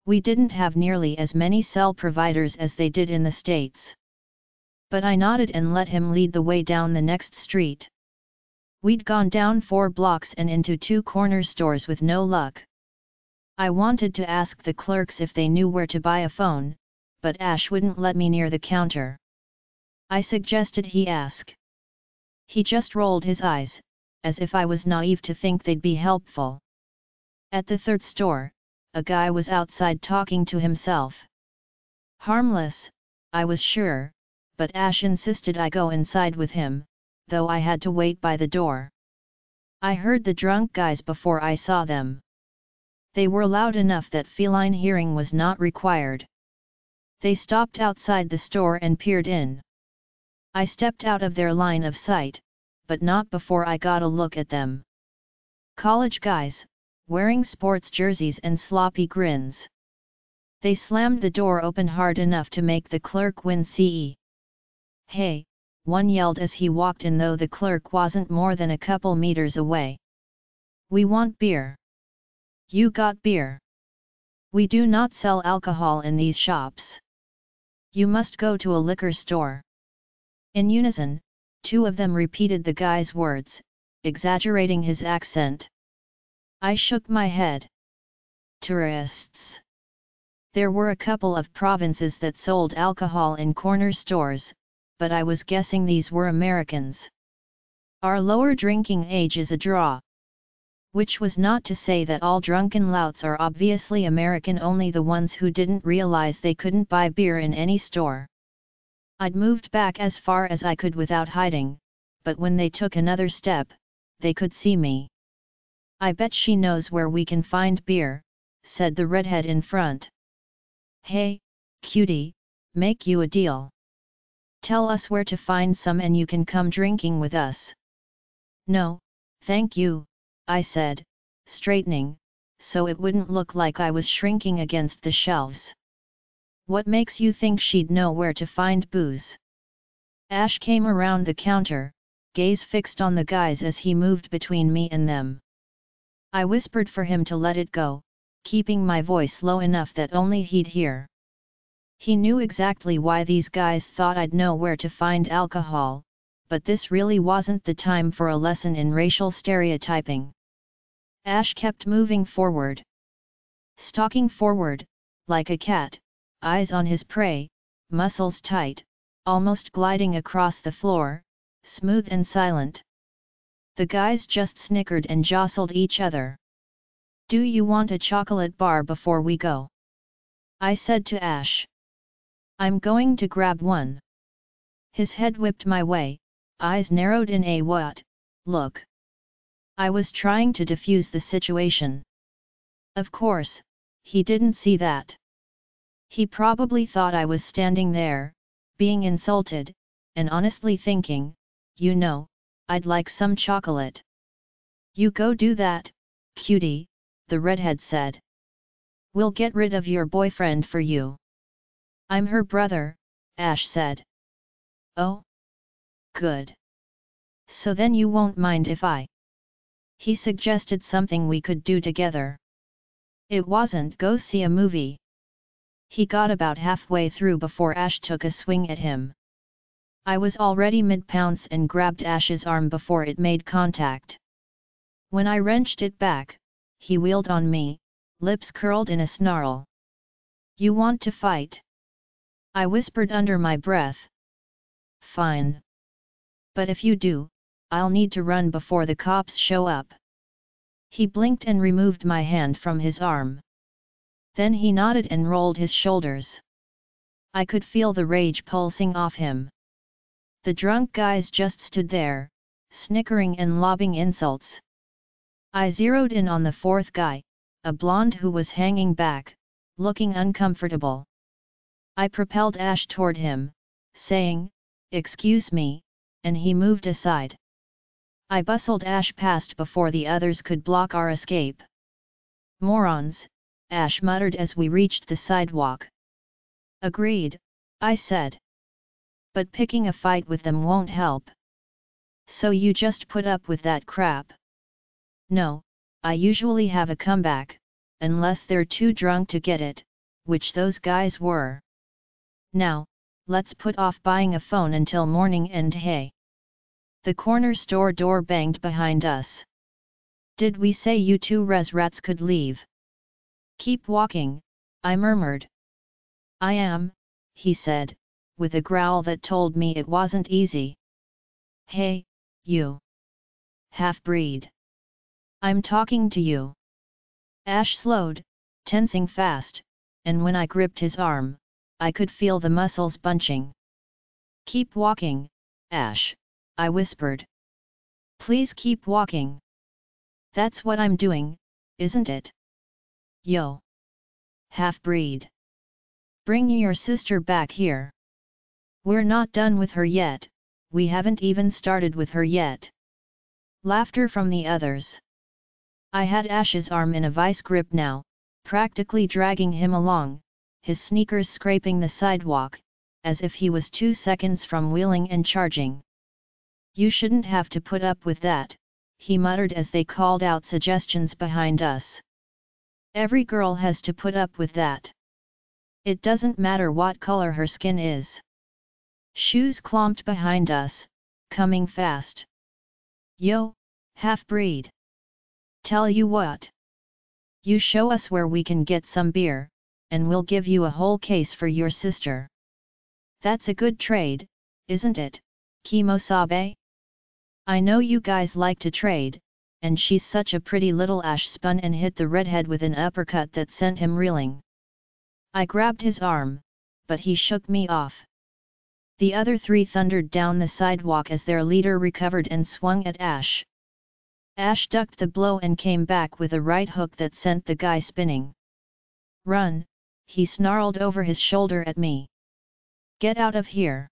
We didn't have nearly as many cell providers as they did in the States. But I nodded and let him lead the way down the next street. We'd gone down 4 blocks and into 2 corner stores with no luck. I wanted to ask the clerks if they knew where to buy a phone, but Ash wouldn't let me near the counter. I suggested he ask. He just rolled his eyes, as if I was naive to think they'd be helpful. At the third store, a guy was outside talking to himself. Harmless, I was sure, but Ash insisted I go inside with him, though I had to wait by the door. I heard the drunk guys before I saw them. They were loud enough that feline hearing was not required. They stopped outside the store and peered in. I stepped out of their line of sight, but not before I got a look at them. College guys, wearing sports jerseys and sloppy grins. They slammed the door open hard enough to make the clerk wince. "Hey," one yelled as he walked in, though the clerk wasn't more than a couple meters away. "We want beer." "You got beer?" "We do not sell alcohol in these shops. You must go to a liquor store." In unison, two of them repeated the guy's words, exaggerating his accent. I shook my head. Tourists. There were a couple of provinces that sold alcohol in corner stores, but I was guessing these were Americans. Our lower drinking age is a draw. Which was not to say that all drunken louts are obviously American, only the ones who didn't realize they couldn't buy beer in any store. I'd moved back as far as I could without hiding, but when they took another step, they could see me. "I bet she knows where we can find beer," said the redhead in front. "Hey, cutie, make you a deal. Tell us where to find some and you can come drinking with us." "No, thank you," I said, straightening, so it wouldn't look like I was shrinking against the shelves. "What makes you think she'd know where to find booze?" Ash came around the counter, gaze fixed on the guys as he moved between me and them. I whispered for him to let it go, keeping my voice low enough that only he'd hear. He knew exactly why these guys thought I'd know where to find alcohol, but this really wasn't the time for a lesson in racial stereotyping. Ash kept moving forward. Stalking forward, like a cat, eyes on his prey, muscles tight, almost gliding across the floor, smooth and silent. The guys just snickered and jostled each other. "Do you want a chocolate bar before we go?" I said to Ash. "I'm going to grab one." His head whipped my way, eyes narrowed in a "what" look. I was trying to defuse the situation. Of course, he didn't see that. He probably thought I was standing there, being insulted, and honestly thinking, "You know, I'd like some chocolate." "You go do that, cutie," the redhead said. "We'll get rid of your boyfriend for you." "I'm her brother," Ash said. "Oh? Good. So then you won't mind if I..." He suggested something we could do together. It wasn't go see a movie. He got about halfway through before Ash took a swing at him. I was already mid-pounce and grabbed Ash's arm before it made contact. When I wrenched it back, he wheeled on me, lips curled in a snarl. "You want to fight?" I whispered under my breath. "Fine. But if you do, I'll need to run before the cops show up." He blinked and removed my hand from his arm. Then he nodded and rolled his shoulders. I could feel the rage pulsing off him. The drunk guys just stood there, snickering and lobbing insults. I zeroed in on the fourth guy, a blonde who was hanging back, looking uncomfortable. I propelled Ash toward him, saying, "Excuse me," and he moved aside. I bustled Ash past before the others could block our escape. "Morons," Ash muttered as we reached the sidewalk. "Agreed," I said. "But picking a fight with them won't help. So you just put up with that crap?" "No, I usually have a comeback, unless they're too drunk to get it, which those guys were. Now, let's put off buying a phone until morning and hey." The corner store door banged behind us. "Did we say you two res rats could leave?" Keep walking, I murmured. I am, he said, with a growl that told me it wasn't easy. Hey, you. Half-breed. I'm talking to you. Ash slowed, tensing fast, and when I gripped his arm, I could feel the muscles bunching. Keep walking, Ash, I whispered. Please keep walking. That's what I'm doing, isn't it? Yo. Half-breed. Bring your sister back here. We're not done with her yet, we haven't even started with her yet. Laughter from the others. I had Ash's arm in a vice grip now, practically dragging him along, his sneakers scraping the sidewalk, as if he was 2 seconds from wheeling and charging. You shouldn't have to put up with that, he muttered as they called out suggestions behind us. Every girl has to put up with that. It doesn't matter what color her skin is. Shoes clomped behind us, coming fast. Yo, half-breed. Tell you what. You show us where we can get some beer, and we'll give you a whole case for your sister. That's a good trade, isn't it, Kimosabe? I know you guys like to trade, and she's such a pretty little. Ash spun and hit the redhead with an uppercut that sent him reeling. I grabbed his arm, but he shook me off. The other three thundered down the sidewalk as their leader recovered and swung at Ash. Ash ducked the blow and came back with a right hook that sent the guy spinning. Run, he snarled over his shoulder at me. Get out of here.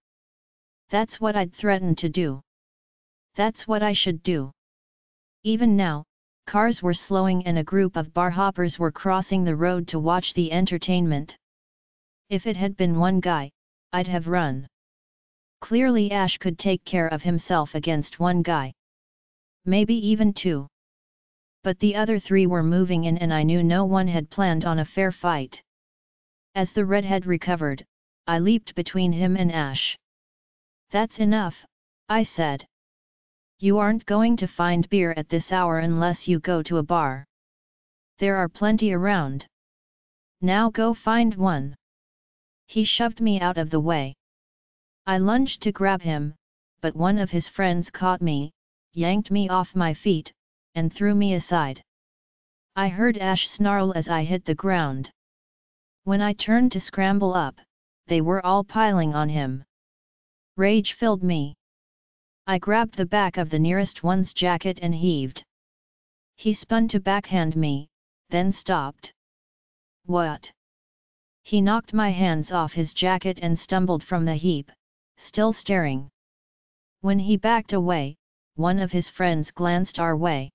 That's what I'd threatened to do. That's what I should do. Even now, cars were slowing and a group of bar hoppers were crossing the road to watch the entertainment. If it had been one guy, I'd have run. Clearly Ash could take care of himself against one guy. Maybe even two. But the other three were moving in and I knew no one had planned on a fair fight. As the redhead recovered, I leaped between him and Ash. That's enough, I said. You aren't going to find beer at this hour unless you go to a bar. There are plenty around. Now go find one. He shoved me out of the way. I lunged to grab him, but one of his friends caught me, yanked me off my feet, and threw me aside. I heard Ash snarl as I hit the ground. When I turned to scramble up, they were all piling on him. Rage filled me. I grabbed the back of the nearest one's jacket and heaved. He spun to backhand me, then stopped. What? He knocked my hands off his jacket and stumbled from the heap, still staring. When he backed away, one of his friends glanced our way.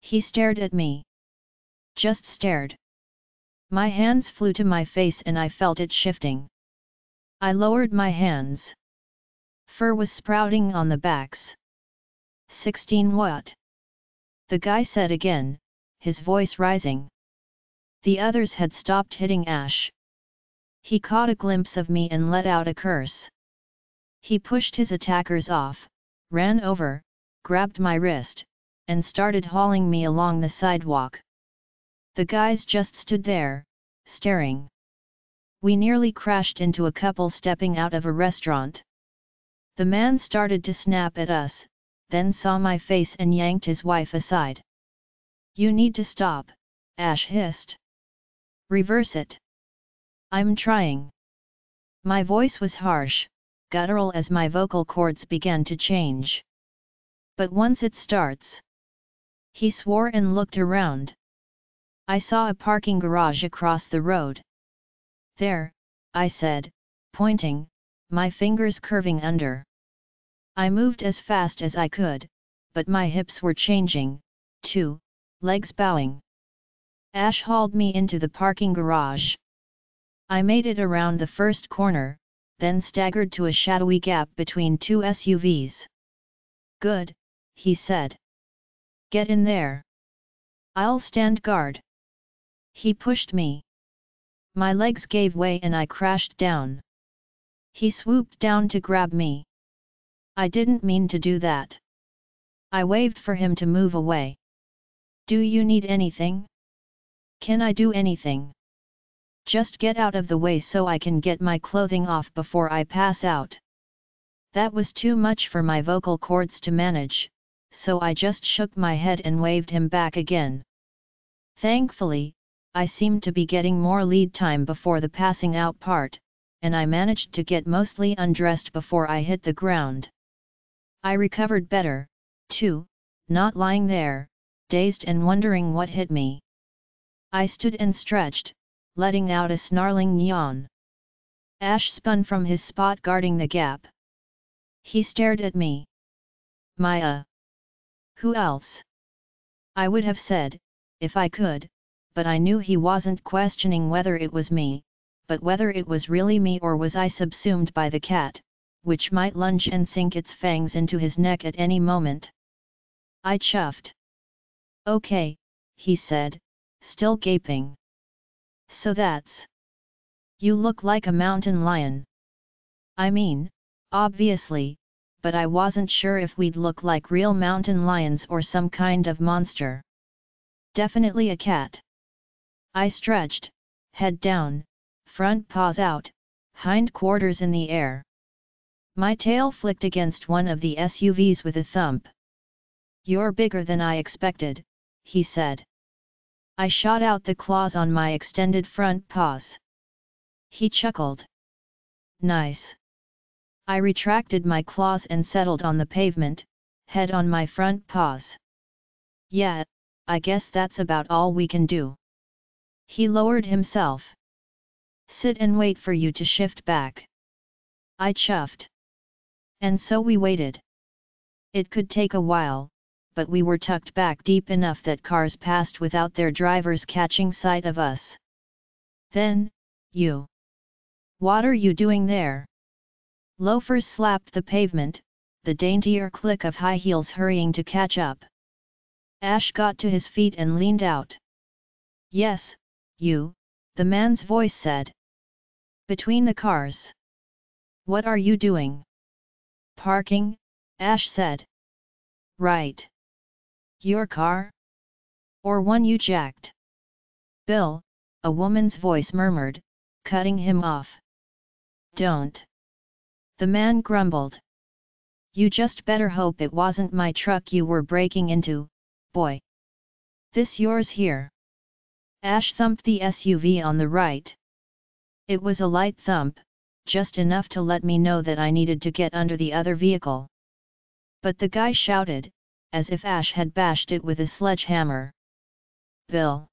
He stared at me. Just stared. My hands flew to my face and I felt it shifting. I lowered my hands. Fur was sprouting on the backs. 16 what? The guy said again, his voice rising. The others had stopped hitting Ash. He caught a glimpse of me and let out a curse. He pushed his attackers off, ran over, grabbed my wrist, and started hauling me along the sidewalk. The guys just stood there, staring. We nearly crashed into a couple stepping out of a restaurant. The man started to snap at us, then saw my face and yanked his wife aside. You need to stop, Ash hissed. Reverse it. I'm trying. My voice was harsh, guttural as my vocal cords began to change. But once it starts. He swore and looked around. I saw a parking garage across the road. There, I said, pointing, my fingers curving under. I moved as fast as I could, but my hips were changing, too, legs bowing. Ash hauled me into the parking garage. I made it around the first corner, then staggered to a shadowy gap between two SUVs. Good, he said. Get in there. I'll stand guard. He pushed me. My legs gave way and I crashed down. He swooped down to grab me. I didn't mean to do that. I waved for him to move away. Do you need anything? Can I do anything? Just get out of the way so I can get my clothing off before I pass out. That was too much for my vocal cords to manage, so I just shook my head and waved him back again. Thankfully, I seemed to be getting more lead time before the passing out part, and I managed to get mostly undressed before I hit the ground. I recovered better, too, not lying there, dazed and wondering what hit me. I stood and stretched, letting out a snarling yawn. Ash spun from his spot guarding the gap. He stared at me. Maya. Who else? I would have said, if I could, but I knew he wasn't questioning whether it was me, but whether it was really me or was I subsumed by the cat, which might lunge and sink its fangs into his neck at any moment. I chuffed. Okay, he said, still gaping. So that's... You look like a mountain lion. I mean, obviously, but I wasn't sure if we'd look like real mountain lions or some kind of monster. Definitely a cat. I stretched, head down, front paws out, hind quarters in the air. My tail flicked against one of the SUVs with a thump. You're bigger than I expected, he said. I shot out the claws on my extended front paws. He chuckled. Nice. I retracted my claws and settled on the pavement, head on my front paws. Yeah, I guess that's about all we can do. He lowered himself. Sit and wait for you to shift back. I chuffed. And so we waited. It could take a while, but we were tucked back deep enough that cars passed without their drivers catching sight of us. Then, you. What are you doing there? Loafers slapped the pavement, the daintier click of high heels hurrying to catch up. Ash got to his feet and leaned out. Yes, you, the man's voice said. Between the cars. What are you doing? Parking, Ash said. Right. Your car? Or one you jacked? Bill, a woman's voice murmured, cutting him off. Don't. The man grumbled. You just better hope it wasn't my truck you were breaking into, boy. This yours here? Ash thumped the SUV on the right. It was a light thump, just enough to let me know that I needed to get under the other vehicle. But the guy shouted, as if Ash had bashed it with a sledgehammer. Bill.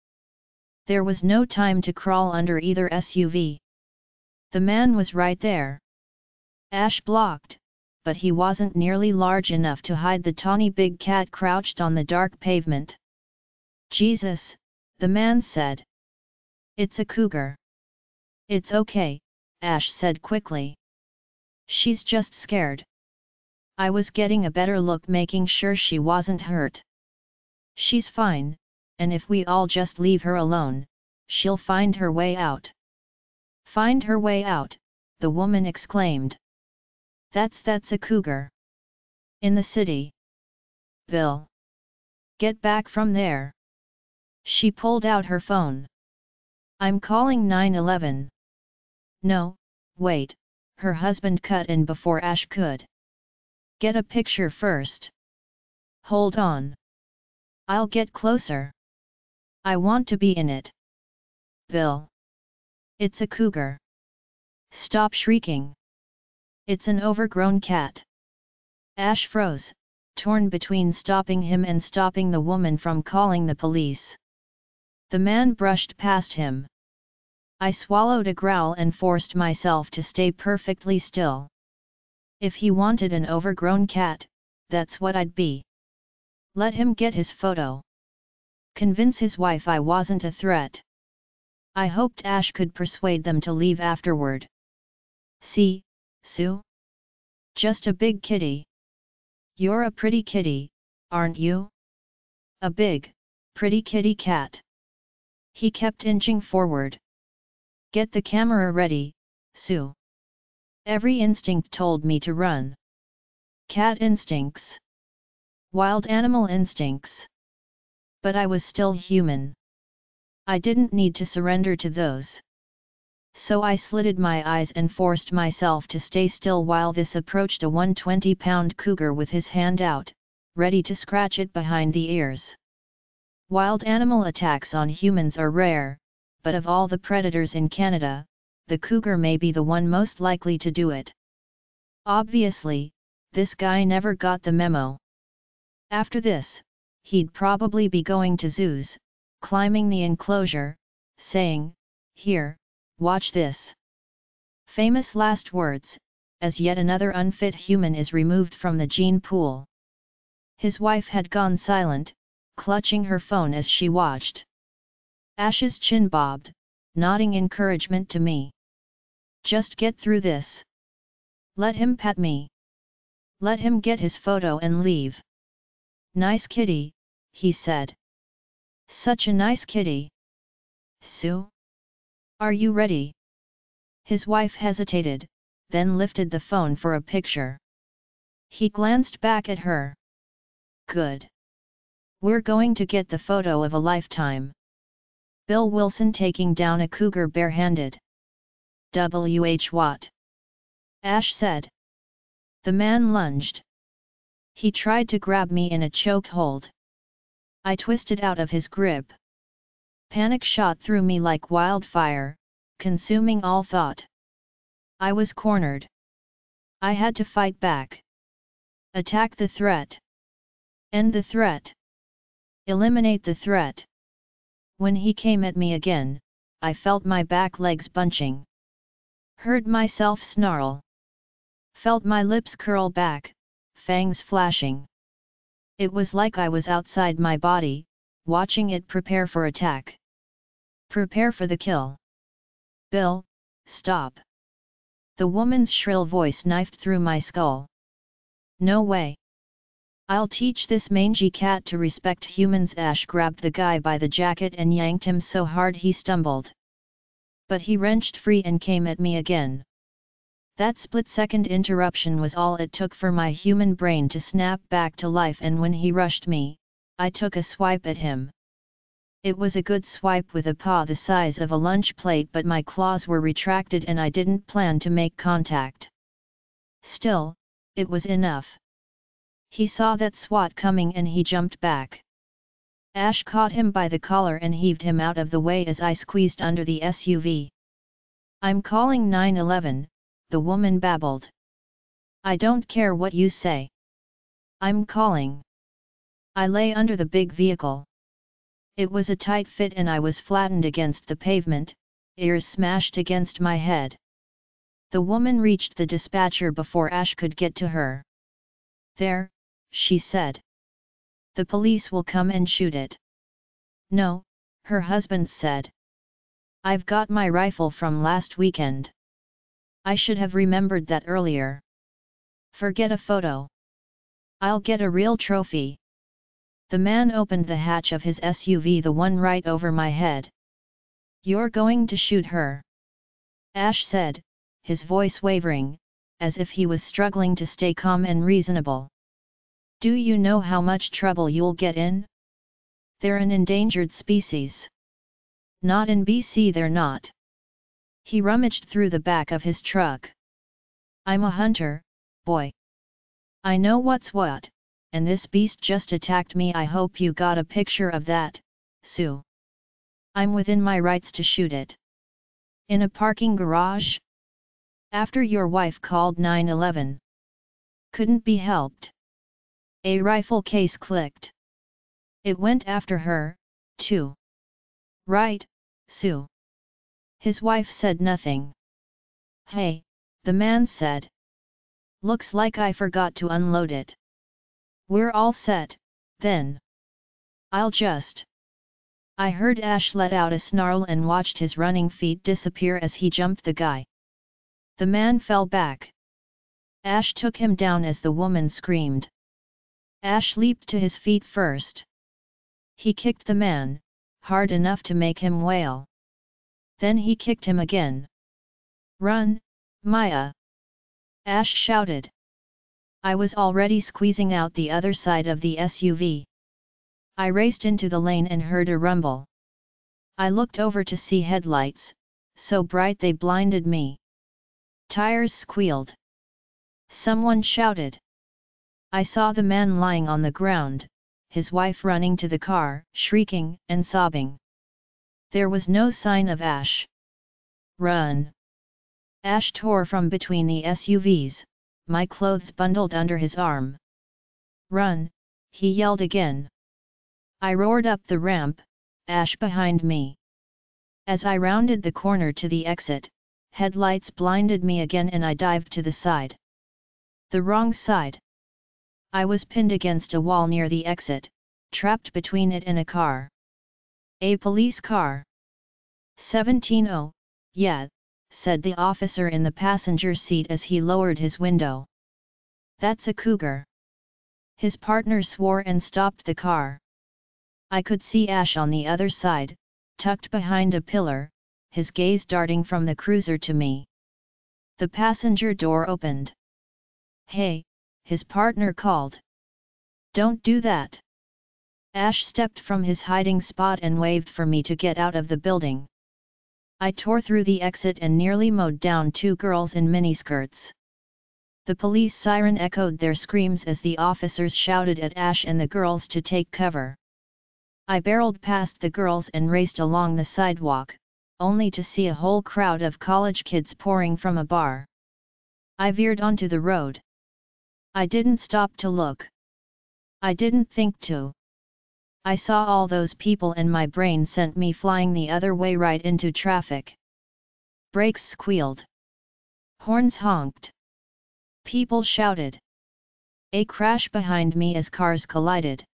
There was no time to crawl under either SUV. The man was right there. Ash blocked, but he wasn't nearly large enough to hide the tawny big cat crouched on the dark pavement. Jesus, the man said. It's a cougar. It's okay, Ash said quickly. She's just scared. I was getting a better look making sure she wasn't hurt. She's fine, and if we all just leave her alone, she'll find her way out. Find her way out, the woman exclaimed. That's a cougar. In the city. Bill. Get back from there. She pulled out her phone. I'm calling 911. No, wait, her husband cut in before Ash could. Get a picture first. Hold on. I'll get closer. I want to be in it. Bill. It's a cougar. Stop shrieking. It's an overgrown cat. Ash froze, torn between stopping him and stopping the woman from calling the police. The man brushed past him. I swallowed a growl and forced myself to stay perfectly still. If he wanted an overgrown cat, that's what I'd be. Let him get his photo. Convince his wife I wasn't a threat. I hoped Ash could persuade them to leave afterward. See, Sue? Just a big kitty. You're a pretty kitty, aren't you? A big, pretty kitty cat. He kept inching forward. Get the camera ready, Sue. Every instinct told me to run. Cat instincts. Wild animal instincts. But I was still human. I didn't need to surrender to those. So I slitted my eyes and forced myself to stay still while this approached a 120-pound cougar with his hand out, ready to scratch it behind the ears. Wild animal attacks on humans are rare, but of all the predators in Canada, the cougar may be the one most likely to do it. Obviously, this guy never got the memo. After this, he'd probably be going to zoos, climbing the enclosure, saying, "Here, watch this." Famous last words, as yet another unfit human is removed from the gene pool. His wife had gone silent, clutching her phone as she watched. Ash's chin bobbed, nodding encouragement to me. "Just get through this. Let him pet me. Let him get his photo and leave." "Nice kitty," he said. "Such a nice kitty. Sue? Are you ready?" His wife hesitated, then lifted the phone for a picture. He glanced back at her. "Good. We're going to get the photo of a lifetime." Bill Wilson taking down a cougar barehanded. "WH what?" Ash said. The man lunged. He tried to grab me in a chokehold. I twisted out of his grip. Panic shot through me like wildfire, consuming all thought. I was cornered. I had to fight back. Attack the threat. End the threat. Eliminate the threat. When he came at me again, I felt my back legs bunching. Heard myself snarl. Felt my lips curl back, fangs flashing. It was like I was outside my body, watching it prepare for attack. Prepare for the kill. "Bill, stop." The woman's shrill voice knifed through my skull. "No way. I'll teach this mangy cat to respect humans." Ash grabbed the guy by the jacket and yanked him so hard he stumbled. But he wrenched free and came at me again. That split-second interruption was all it took for my human brain to snap back to life, and when he rushed me, I took a swipe at him. It was a good swipe with a paw the size of a lunch plate, but my claws were retracted and I didn't plan to make contact. Still, it was enough. He saw that swat coming and he jumped back. Ash caught him by the collar and heaved him out of the way as I squeezed under the SUV. "I'm calling 911, the woman babbled. "I don't care what you say. I'm calling." I lay under the big vehicle. It was a tight fit and I was flattened against the pavement, ears smashed against my head. The woman reached the dispatcher before Ash could get to her. "There," she said. "The police will come and shoot it." "No," her husband said. "I've got my rifle from last weekend. I should have remembered that earlier. Forget a photo. I'll get a real trophy." The man opened the hatch of his SUV, the one right over my head. "You're going to shoot her?" Ash said, his voice wavering, as if he was struggling to stay calm and reasonable. "Do you know how much trouble you'll get in? They're an endangered species." "Not in BC, they're not." He rummaged through the back of his truck. "I'm a hunter, boy. I know what's what, and this beast just attacked me. I hope you got a picture of that, Sue. I'm within my rights to shoot it." "In a parking garage?" "After your wife called 911. Couldn't be helped." A rifle case clicked. "It went after her, too." "Right, Sue." His wife said nothing. "Hey," the man said. "Looks like I forgot to unload it." "We're all set, then. I'll just..." I heard Ash let out a snarl and watched his running feet disappear as he jumped the guy. The man fell back. Ash took him down as the woman screamed. Ash leaped to his feet first. He kicked the man, hard enough to make him wail. Then he kicked him again. "Run, Maya!" Ash shouted. I was already squeezing out the other side of the SUV. I raced into the lane and heard a rumble. I looked over to see headlights, so bright they blinded me. Tires squealed. Someone shouted. I saw the man lying on the ground, his wife running to the car, shrieking and sobbing. There was no sign of Ash. Run! Ash tore from between the SUVs, my clothes bundled under his arm. Run! He yelled again. I roared up the ramp, Ash behind me. As I rounded the corner to the exit, headlights blinded me again and I dived to the side. The wrong side. I was pinned against a wall near the exit, trapped between it and a car. A police car. 17-0, yeah, said the officer in the passenger seat as he lowered his window. That's a cougar. His partner swore and stopped the car. I could see Ash on the other side, tucked behind a pillar, his gaze darting from the cruiser to me. The passenger door opened. Hey, his partner called. Don't do that. Ash stepped from his hiding spot and waved for me to get out of the building. I tore through the exit and nearly mowed down two girls in miniskirts. The police siren echoed their screams as the officers shouted at Ash and the girls to take cover. I barreled past the girls and raced along the sidewalk, only to see a whole crowd of college kids pouring from a bar. I veered onto the road. I didn't stop to look. I didn't think to. I saw all those people and my brain sent me flying the other way right into traffic. Brakes squealed. Horns honked. People shouted. A crash behind me as cars collided.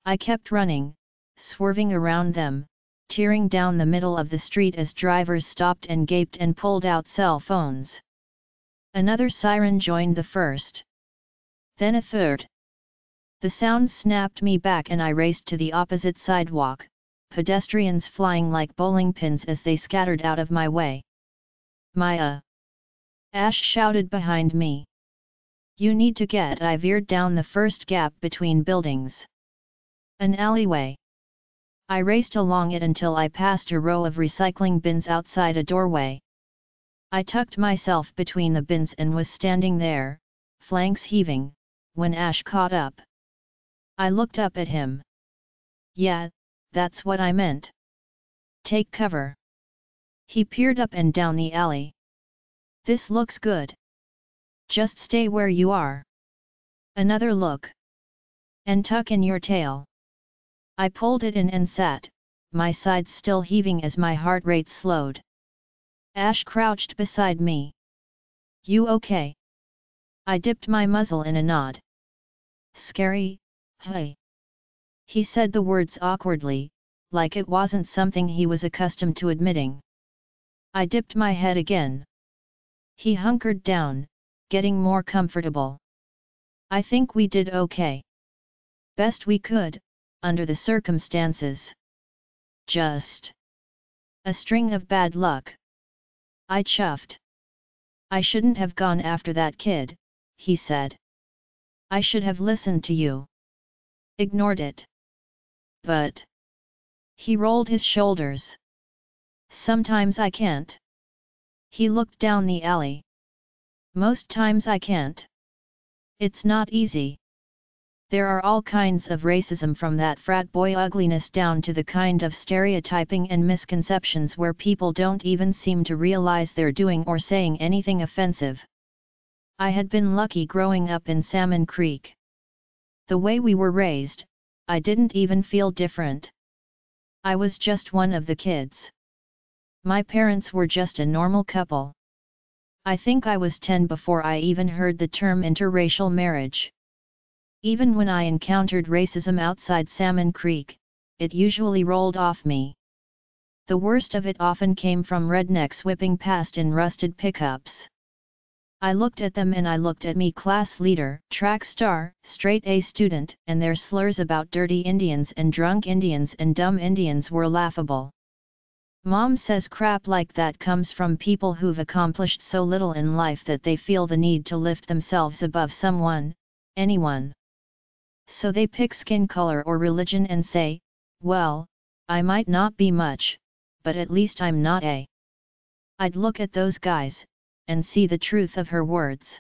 I kept running, swerving around them, tearing down the middle of the street as drivers stopped and gaped and pulled out cell phones. Another siren joined the first. Then a third. The sounds snapped me back and I raced to the opposite sidewalk, pedestrians flying like bowling pins as they scattered out of my way. Maya! Ash shouted behind me. You need to get. I veered down the first gap between buildings. An alleyway. I raced along it until I passed a row of recycling bins outside a doorway. I tucked myself between the bins and was standing there, flanks heaving, when Ash caught up. I looked up at him. Yeah, that's what I meant. Take cover. He peered up and down the alley. This looks good. Just stay where you are. Another look. And tuck in your tail. I pulled it in and sat, my sides still heaving as my heart rate slowed. Ash crouched beside me. You okay? I dipped my muzzle in a nod. Scary, hey. He said the words awkwardly, like it wasn't something he was accustomed to admitting. I dipped my head again. He hunkered down, getting more comfortable. I think we did okay. Best we could, under the circumstances. Just a string of bad luck. I chuffed. I shouldn't have gone after that kid, he said. I should have listened to you. Ignored it. But he rolled his shoulders. Sometimes I can't. He looked down the alley. Most times I can't. It's not easy. There are all kinds of racism, from that frat boy ugliness down to the kind of stereotyping and misconceptions where people don't even seem to realize they're doing or saying anything offensive. I had been lucky growing up in Salmon Creek. The way we were raised, I didn't even feel different. I was just one of the kids. My parents were just a normal couple. I think I was 10 before I even heard the term interracial marriage. Even when I encountered racism outside Salmon Creek, it usually rolled off me. The worst of it often came from rednecks whipping past in rusted pickups. I looked at them and I looked at me, class leader, track star, straight A student, and their slurs about dirty Indians and drunk Indians and dumb Indians were laughable. Mom says crap like that comes from people who've accomplished so little in life that they feel the need to lift themselves above someone, anyone. So they pick skin color or religion and say, well, I might not be much, but at least I'm not a. I'd look at those guys, and see the truth of her words.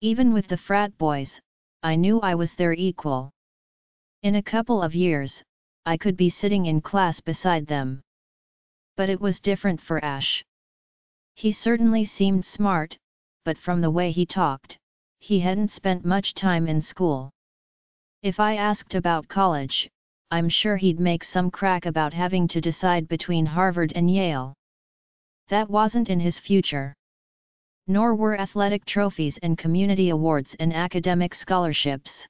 Even with the frat boys, I knew I was their equal. In a couple of years, I could be sitting in class beside them. But it was different for Ash. He certainly seemed smart, but from the way he talked, he hadn't spent much time in school. If I asked about college, I'm sure he'd make some crack about having to decide between Harvard and Yale. That wasn't in his future. Nor were athletic trophies and community awards and academic scholarships.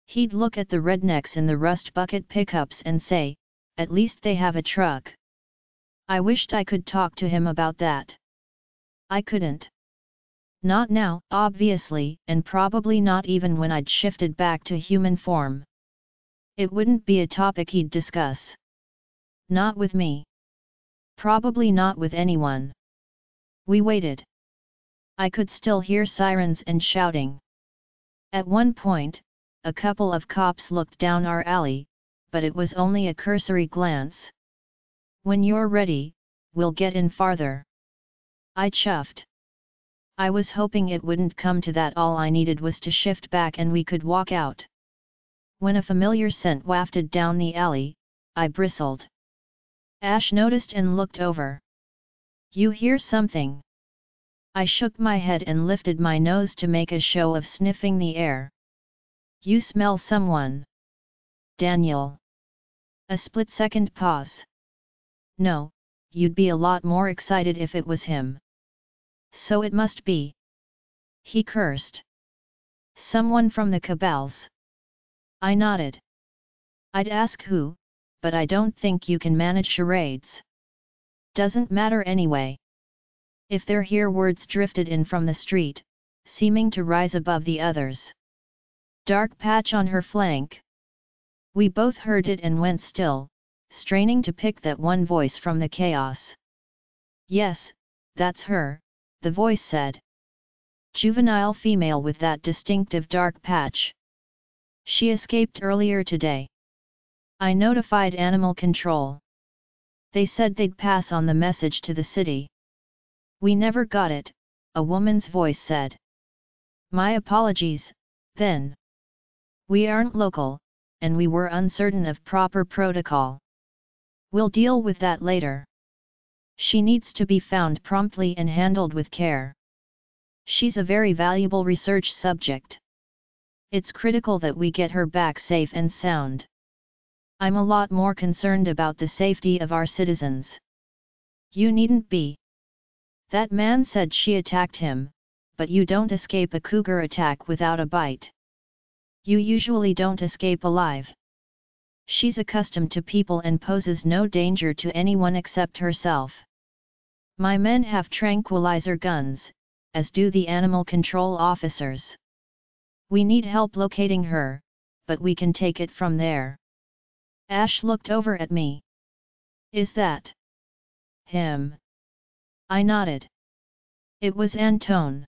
He'd look at the rednecks in the rust bucket pickups and say, at least they have a truck. I wished I could talk to him about that. I couldn't. Not now, obviously, and probably not even when I'd shifted back to human form. It wouldn't be a topic he'd discuss. Not with me. Probably not with anyone. We waited. I could still hear sirens and shouting. At one point, a couple of cops looked down our alley, but it was only a cursory glance. When you're ready, we'll get in farther. I chuffed. I was hoping it wouldn't come to that. All I needed was to shift back and we could walk out. When a familiar scent wafted down the alley, I bristled. Ash noticed and looked over. You hear something? I shook my head and lifted my nose to make a show of sniffing the air. You smell someone. Daniel. A split-second pause. No, you'd be a lot more excited if it was him. So it must be. He cursed. Someone from the cabals. I nodded. I'd ask who, but I don't think you can manage charades. Doesn't matter anyway. If they're here. Words drifted in from the street, seeming to rise above the others. Dark patch on her flank. We both heard it and went still, straining to pick that one voice from the chaos. Yes, that's her, the voice said. Juvenile female with that distinctive dark patch. She escaped earlier today. I notified animal control. They said they'd pass on the message to the city. We never got it, a woman's voice said. My apologies, then. We aren't local, and we were uncertain of proper protocol. We'll deal with that later. She needs to be found promptly and handled with care. She's a very valuable research subject. It's critical that we get her back safe and sound. I'm a lot more concerned about the safety of our citizens. You needn't be. That man said she attacked him, but you don't escape a cougar attack without a bite. You usually don't escape alive. She's accustomed to people and poses no danger to anyone except herself. My men have tranquilizer guns, as do the animal control officers. We need help locating her, but we can take it from there. Ash looked over at me. Is that him? I nodded. It was Antone.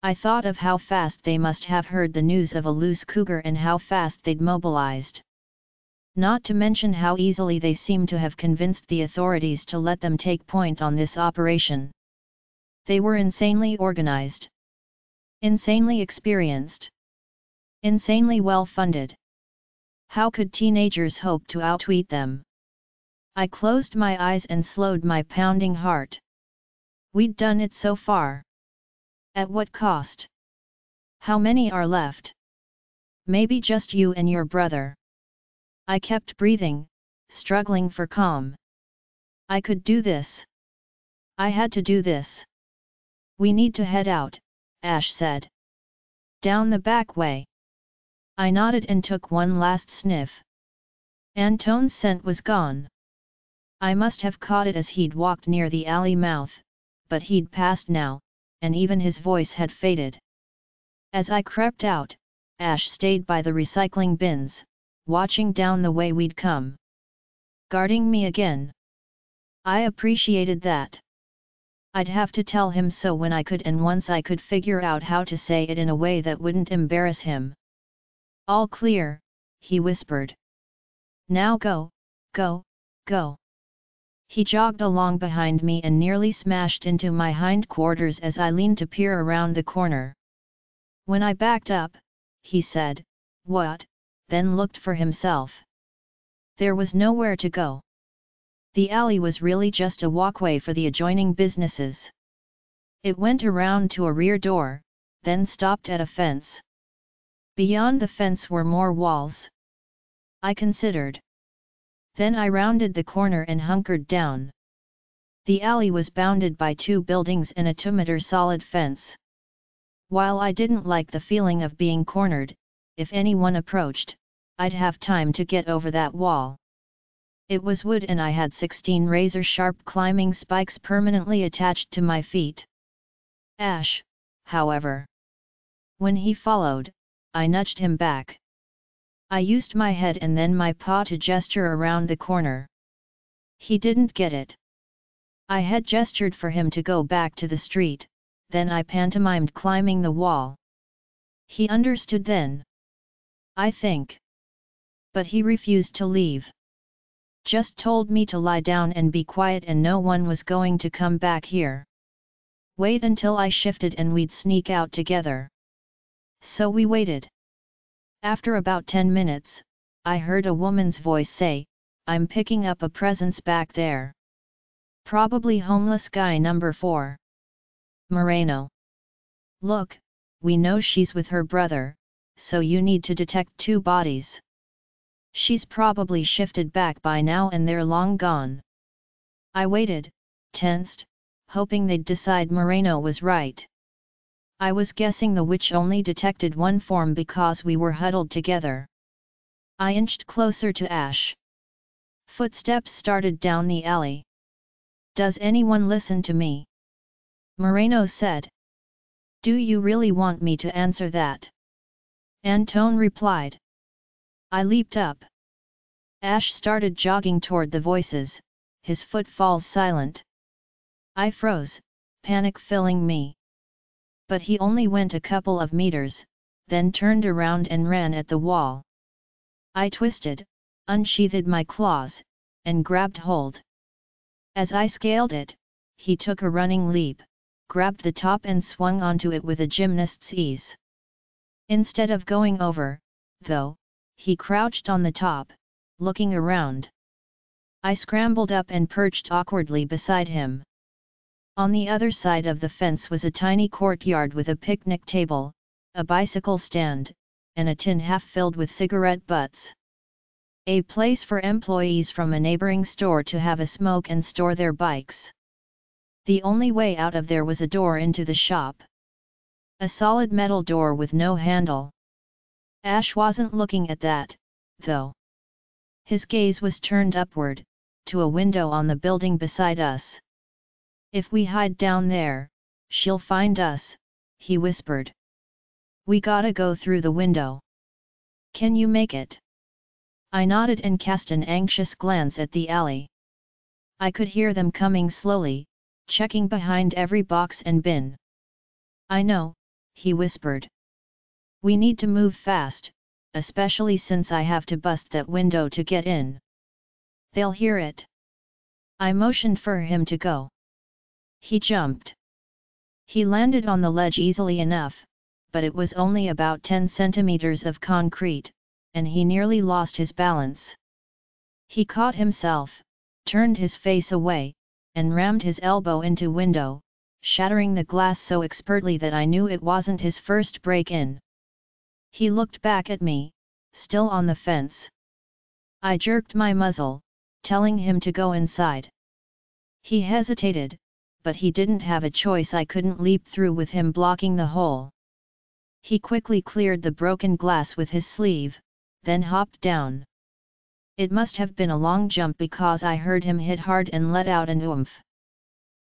I thought of how fast they must have heard the news of a loose cougar and how fast they'd mobilized. Not to mention how easily they seemed to have convinced the authorities to let them take point on this operation. They were insanely organized. Insanely experienced. Insanely well-funded. How could teenagers hope to outwit them? I closed my eyes and slowed my pounding heart. We'd done it so far. At what cost? How many are left? Maybe just you and your brother. I kept breathing, struggling for calm. I could do this. I had to do this. We need to head out, Ash said. Down the back way. I nodded and took one last sniff. Antone's scent was gone. I must have caught it as he'd walked near the alley mouth, but he'd passed now, and even his voice had faded. As I crept out, Ash stayed by the recycling bins, watching down the way we'd come. Guarding me again. I appreciated that. I'd have to tell him so when I could, and once I could figure out how to say it in a way that wouldn't embarrass him. All clear, he whispered. Now go, Go, go. He jogged along behind me and nearly smashed into my hindquarters as I leaned to peer around the corner. When I backed up, he said, "What?" then looked for himself. There was nowhere to go. The alley was really just a walkway for the adjoining businesses. It went around to a rear door, then stopped at a fence. Beyond the fence were more walls. I considered. Then I rounded the corner and hunkered down. The alley was bounded by 2 buildings and a 2-meter solid fence. While I didn't like the feeling of being cornered, if anyone approached, I'd have time to get over that wall. It was wood and I had 16 razor-sharp climbing spikes permanently attached to my feet. Ash, however. When he followed, I nudged him back. I used my head and then my paw to gesture around the corner. He didn't get it. I had gestured for him to go back to the street, then I pantomimed climbing the wall. He understood then. I think. But he refused to leave. Just told me to lie down and be quiet and no one was going to come back here. Wait until I shifted and we'd sneak out together. So we waited. After about 10 minutes, I heard a woman's voice say, "I'm picking up a presence back there. Probably homeless guy number 4. Moreno. Look, we know she's with her brother, so you need to detect 2 bodies. She's probably shifted back by now and they're long gone." I waited, tensed, hoping they'd decide Moreno was right. I was guessing the witch only detected one form because we were huddled together. I inched closer to Ash. Footsteps started down the alley. "Does anyone listen to me?" Moreno said. "Do you really want me to answer that?" Antone replied. I leaped up. Ash started jogging toward the voices, his footfalls silent. I froze, panic filling me. But he only went a couple of meters, then turned around and ran at the wall. I twisted, unsheathed my claws, and grabbed hold. As I scaled it, he took a running leap, grabbed the top and swung onto it with a gymnast's ease. Instead of going over, though, he crouched on the top, looking around. I scrambled up and perched awkwardly beside him. On the other side of the fence was a tiny courtyard with a picnic table, a bicycle stand, and a tin half filled with cigarette butts. A place for employees from a neighboring store to have a smoke and store their bikes. The only way out of there was a door into the shop. A solid metal door with no handle. Ash wasn't looking at that, though. His gaze was turned upward, to a window on the building beside us. "If we hide down there, she'll find us," he whispered. "We gotta go through the window. Can you make it?" I nodded and cast an anxious glance at the alley. I could hear them coming slowly, checking behind every box and bin. "I know," he whispered. "We need to move fast, especially since I have to bust that window to get in. They'll hear it." I motioned for him to go. He jumped. He landed on the ledge easily enough, but it was only about 10 centimeters of concrete, and he nearly lost his balance. He caught himself, turned his face away, and rammed his elbow into window, shattering the glass so expertly that I knew it wasn't his first break-in. He looked back at me, still on the fence. I jerked my muzzle, telling him to go inside. He hesitated, but he didn't have a choice. I couldn't leap through with him blocking the hole. He quickly cleared the broken glass with his sleeve, then hopped down. It must have been a long jump because I heard him hit hard and let out an oomph.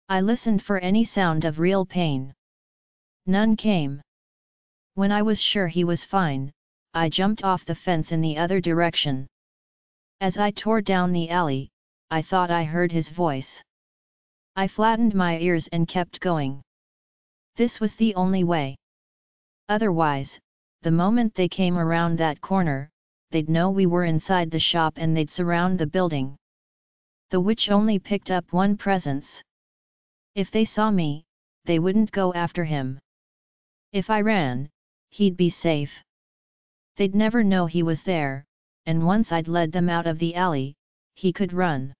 I listened for any sound of real pain. None came. When I was sure he was fine, I jumped off the fence in the other direction. As I tore down the alley, I thought I heard his voice. I flattened my ears and kept going. This was the only way. Otherwise, the moment they came around that corner, they'd know we were inside the shop and they'd surround the building. The witch only picked up one presence. If they saw me, they wouldn't go after him. If I ran, he'd be safe. They'd never know he was there, and once I'd led them out of the alley, he could run.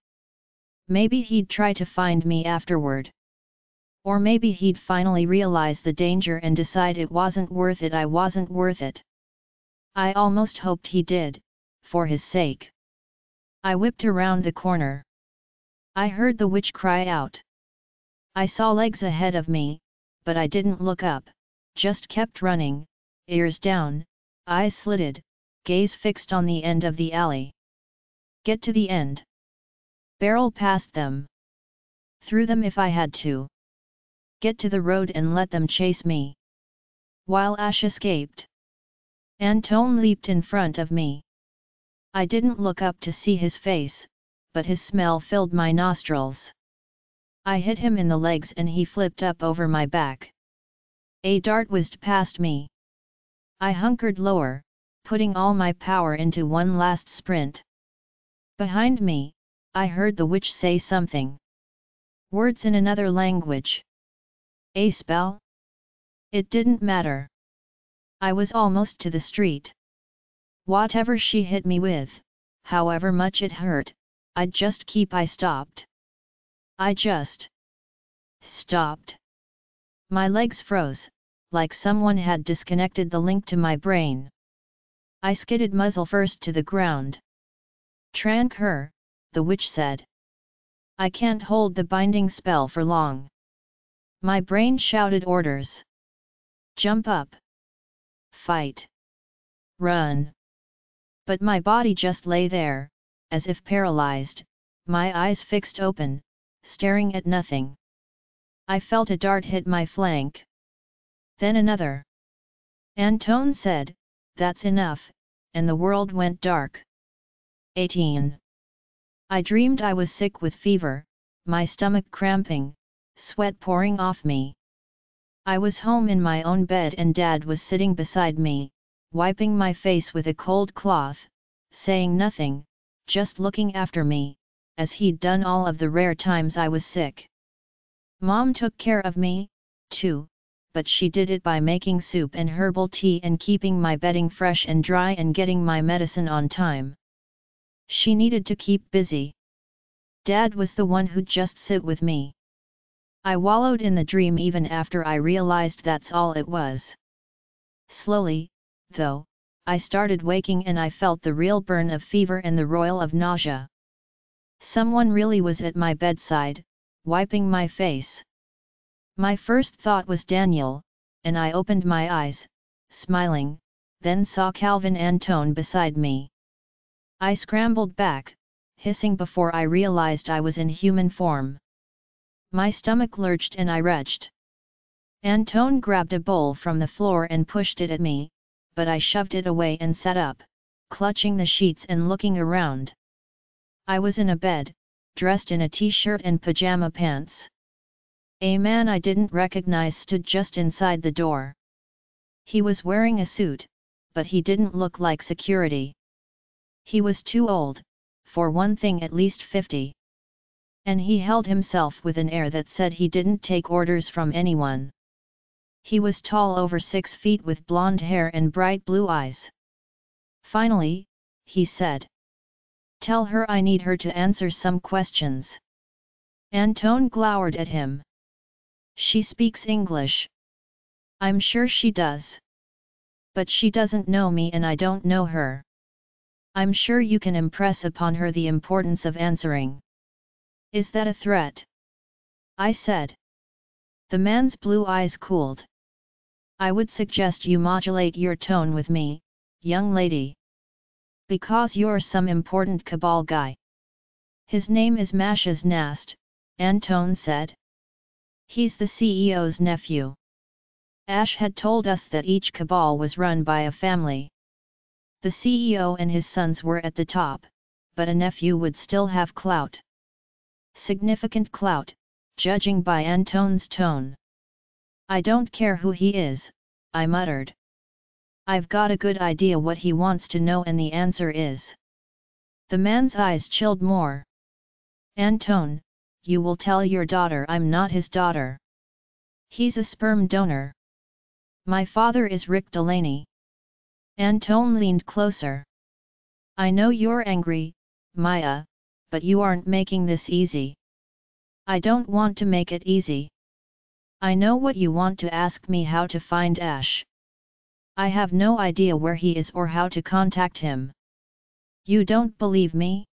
Maybe he'd try to find me afterward. Or maybe he'd finally realize the danger and decide it wasn't worth it. I wasn't worth it. I almost hoped he did, for his sake. I whipped around the corner. I heard the witch cry out. I saw legs ahead of me, but I didn't look up, just kept running, ears down, eyes slitted, gaze fixed on the end of the alley. Get to the end. Barrel past them. Through them if I had to. Get to the road and let them chase me. While Ash escaped. Antone leaped in front of me. I didn't look up to see his face, but his smell filled my nostrils. I hit him in the legs and he flipped up over my back. A dart whizzed past me. I hunkered lower, putting all my power into one last sprint. Behind me, I heard the witch say something. Words in another language. A spell? It didn't matter. I was almost to the street. Whatever she hit me with, however much it hurt, I'd just keep. I stopped. I just stopped. My legs froze, like someone had disconnected the link to my brain. I skidded muzzle first to the ground. Trank her, the witch said. I can't hold the binding spell for long. My brain shouted orders. Jump up. Fight. Run. But my body just lay there, as if paralyzed, my eyes fixed open, staring at nothing. I felt a dart hit my flank. Then another. Antone said, "That's enough," and the world went dark. 18. I dreamed I was sick with fever, my stomach cramping, sweat pouring off me. I was home in my own bed and Dad was sitting beside me, wiping my face with a cold cloth, saying nothing, just looking after me, as he'd done all of the rare times I was sick. Mom took care of me, too, but she did it by making soup and herbal tea and keeping my bedding fresh and dry and getting my medicine on time. She needed to keep busy. Dad was the one who'd just sit with me. I wallowed in the dream even after I realized that's all it was. Slowly, though, I started waking and I felt the real burn of fever and the roil of nausea. Someone really was at my bedside, wiping my face. My first thought was Daniel, and I opened my eyes, smiling, then saw Calvin Antone beside me. I scrambled back, hissing before I realized I was in human form. My stomach lurched and I retched. Antone grabbed a bowl from the floor and pushed it at me, but I shoved it away and sat up, clutching the sheets and looking around. I was in a bed, dressed in a t-shirt and pajama pants. A man I didn't recognize stood just inside the door. He was wearing a suit, but he didn't look like security. He was too old, for one thing at least 50. And he held himself with an air that said he didn't take orders from anyone. He was tall, over 6 feet, with blonde hair and bright blue eyes. Finally, he said, "Tell her I need her to answer some questions." Antone glowered at him. "She speaks English." "I'm sure she does. But she doesn't know me and I don't know her. I'm sure you can impress upon her the importance of answering." "Is that a threat?" I said. The man's blue eyes cooled. "I would suggest you modulate your tone with me, young lady. Because you're some important cabal guy." "His name is Mash's Nast," Antone said. "He's the CEO's nephew. Ash had told us that each cabal was run by a family. The CEO and his sons were at the top, but a nephew would still have clout. Significant clout, judging by Antone's tone." "I don't care who he is," I muttered. I've got a good idea what he wants to know, and the answer is. The man's eyes chilled more. Antone, you will tell your daughter I'm not his daughter. He's a sperm donor. My father is Rick Delaney. Antone leaned closer. I know you're angry, Maya, but you aren't making this easy. I don't want to make it easy. I know what you want to ask me, how to find Ash. I have no idea where he is or how to contact him. You don't believe me?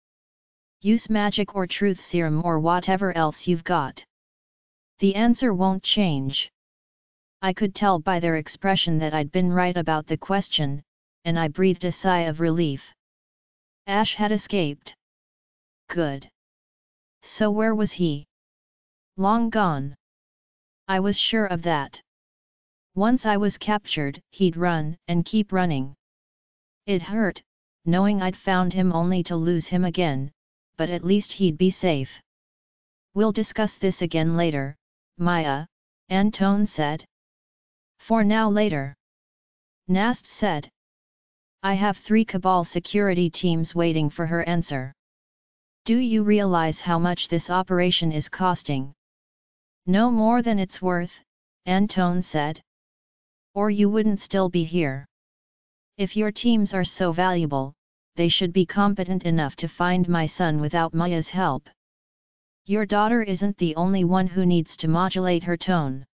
Use magic or truth serum or whatever else you've got. The answer won't change. I could tell by their expression that I'd been right about the question, and I breathed a sigh of relief. Ash had escaped. Good. So where was he? Long gone. I was sure of that. Once I was captured, he'd run, and keep running. It hurt, knowing I'd found him only to lose him again, but at least he'd be safe. We'll discuss this again later, Maya, Antone said. For now, later. Nast said. I have 3 Cabal security teams waiting for her answer. Do you realize how much this operation is costing? No more than it's worth, Antone said. Or you wouldn't still be here. If your teams are so valuable, they should be competent enough to find my son without Maya's help. Your daughter isn't the only one who needs to modulate her tone.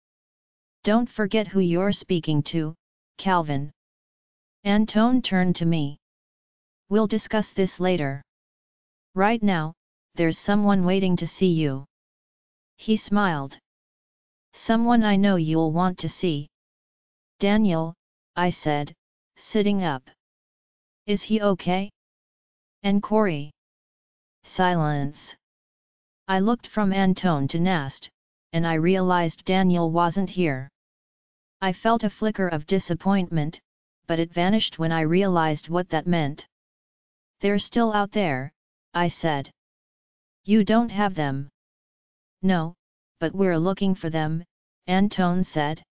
Don't forget who you're speaking to, Calvin. Antone turned to me. We'll discuss this later. Right now, there's someone waiting to see you. He smiled. Someone I know you'll want to see. Daniel, I said, sitting up. Is he okay? And Corey? Silence. I looked from Antone to Nast, and I realized Daniel wasn't here. I felt a flicker of disappointment, but it vanished when I realized what that meant. They're still out there, I said. You don't have them. No, but we're looking for them, Antone said.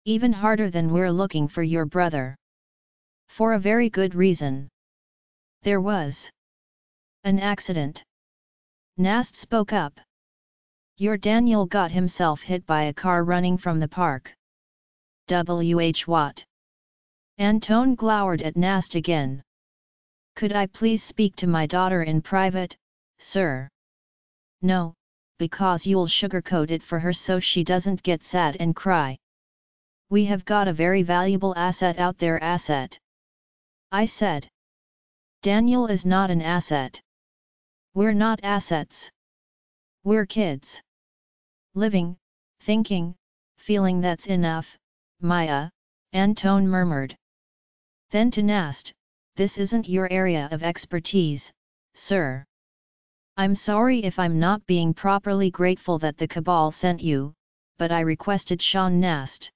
Even harder than we're looking for your brother. For a very good reason. There was an accident. Nast spoke up. Your Daniel got himself hit by a car running from the park. What? Antone glowered at Nast again. Could I please speak to my daughter in private, sir? No, because you'll sugarcoat it for her so she doesn't get sad and cry. We have got a very valuable asset out there. Asset? I said. Daniel is not an asset. We're not assets. We're kids. Living, thinking, feeling. That's enough, Maya, Antone murmured. Then to Nast, this isn't your area of expertise, sir. I'm sorry if I'm not being properly grateful that the Cabal sent you, but I requested Sean Nast.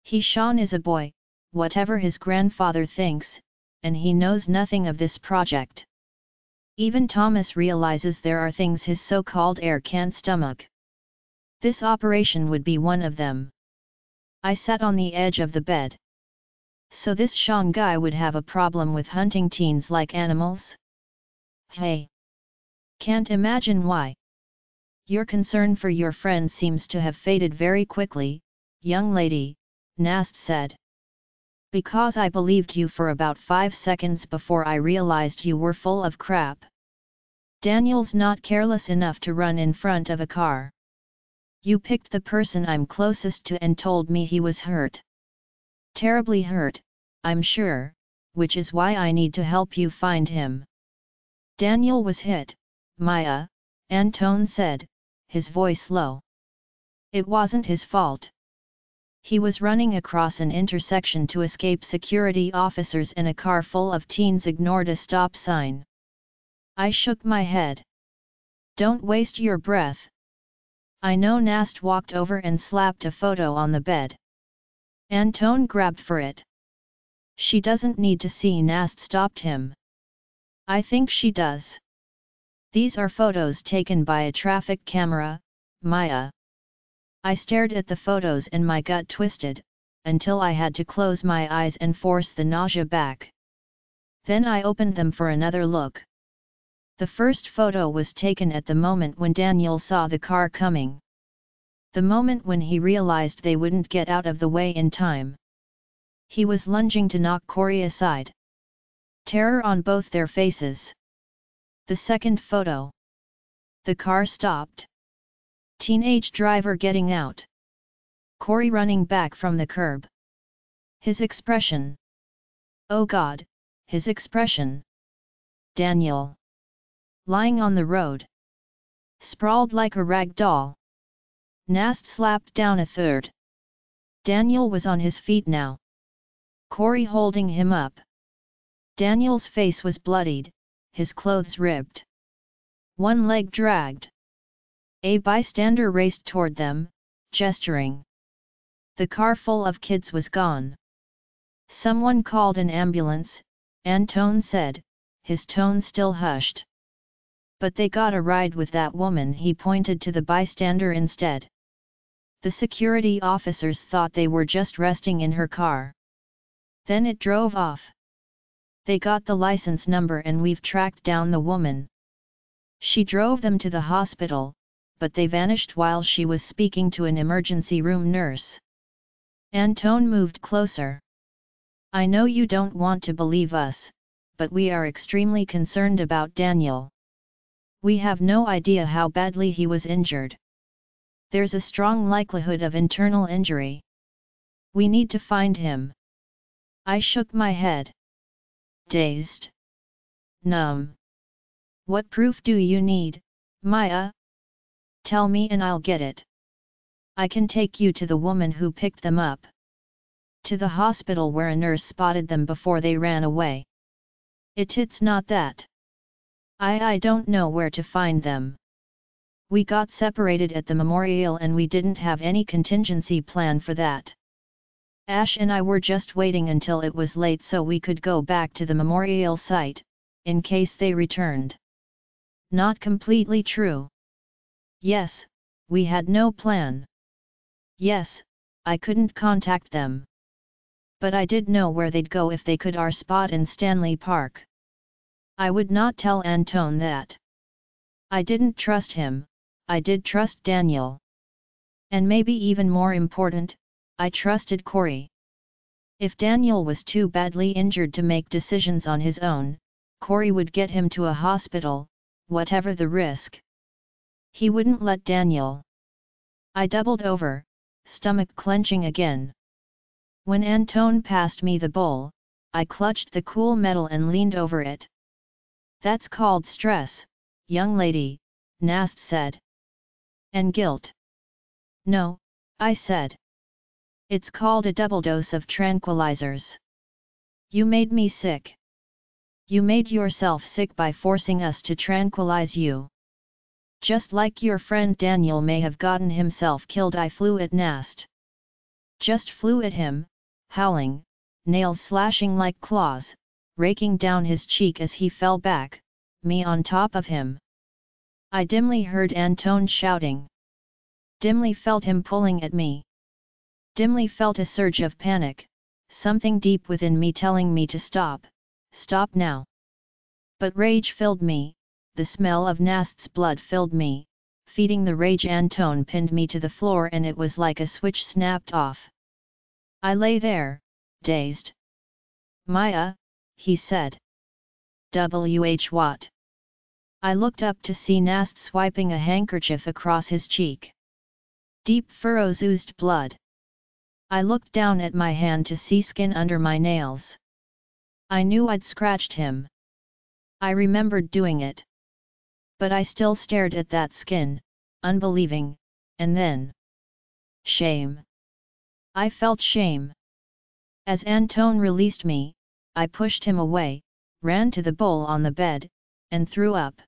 Sean is a boy, whatever his grandfather thinks, and he knows nothing of this project. Even Thomas realizes there are things his so-called heir can't stomach. This operation would be one of them. I sat on the edge of the bed. So this Sean guy would have a problem with hunting teens like animals? Hey! Can't imagine why. Your concern for your friend seems to have faded very quickly, young lady, Nast said. Because I believed you for about 5 seconds before I realized you were full of crap. Daniel's not careless enough to run in front of a car. You picked the person I'm closest to and told me he was hurt. Terribly hurt, I'm sure, which is why I need to help you find him. Daniel was hit, Maya, Antone said, his voice low. It wasn't his fault. He was running across an intersection to escape security officers and a car full of teens ignored a stop sign. I shook my head. Don't waste your breath. I know. Nast walked over and slapped a photo on the bed. Antone grabbed for it. She doesn't need to see. Nast stopped him. I think she does. These are photos taken by a traffic camera, Maya. I stared at the photos and my gut twisted. until I had to close my eyes and force the nausea back. Then I opened them for another look. The first photo was taken at the moment when Daniel saw the car coming. The moment when he realized they wouldn't get out of the way in time. He was lunging to knock Corey aside. Terror on both their faces. The second photo. The car stopped. Teenage driver getting out. Corey running back from the curb. His expression. Oh God, his expression. Daniel. Lying on the road. Sprawled like a rag doll. Nast slapped down a third. Daniel was on his feet now. Corey holding him up. Daniel's face was bloodied, his clothes ripped. One leg dragged. A bystander raced toward them, gesturing. The car full of kids was gone. Someone called an ambulance, Antone said, his tone still hushed. But they got a ride with that woman. He pointed to the bystander instead. The security officers thought they were just resting in her car. Then it drove off. They got the license number and we've tracked down the woman. She drove them to the hospital, but they vanished while she was speaking to an emergency room nurse. Antone moved closer. I know you don't want to believe us, but we are extremely concerned about Daniel. We have no idea how badly he was injured. There's a strong likelihood of internal injury. We need to find him. I shook my head. Dazed. Numb. What proof do you need, Maya? Tell me and I'll get it. I can take you to the woman who picked them up. To the hospital where a nurse spotted them before they ran away. It's not that. I don't know where to find them. We got separated at the memorial and we didn't have any contingency plan for that. Ash and I were just waiting until it was late so we could go back to the memorial site, in case they returned. Not completely true. Yes, we had no plan. Yes, I couldn't contact them. But I did know where they'd go if they could our spot in Stanley Park. I would not tell Antone that. I didn't trust him, I did trust Daniel. And maybe even more important, I trusted Corey. If Daniel was too badly injured to make decisions on his own, Corey would get him to a hospital, whatever the risk. He wouldn't let Daniel. I doubled over, stomach clenching again. When Antone passed me the bowl, I clutched the cool metal and leaned over it. That's called stress, young lady, Nast said. And guilt. No, I said. It's called a double dose of tranquilizers. You made me sick. You made yourself sick by forcing us to tranquilize you. Just like your friend Daniel may have gotten himself killed. I flew at Nast. Just flew at him, howling, nails slashing like claws, raking down his cheek as he fell back, me on top of him. I dimly heard Antone shouting. Dimly felt him pulling at me. Dimly felt a surge of panic, something deep within me telling me to stop, stop now. But rage filled me, the smell of Nast's blood filled me, feeding the rage. Antone pinned me to the floor and it was like a switch snapped off. I lay there, dazed. Maya, he said. What? I looked up to see Nast swiping a handkerchief across his cheek. Deep furrows oozed blood. I looked down at my hand to see skin under my nails. I knew I'd scratched him. I remembered doing it. But I still stared at that skin, unbelieving, and then... shame. I felt shame. As Antone released me, I pushed him away, ran to the bowl on the bed, and threw up.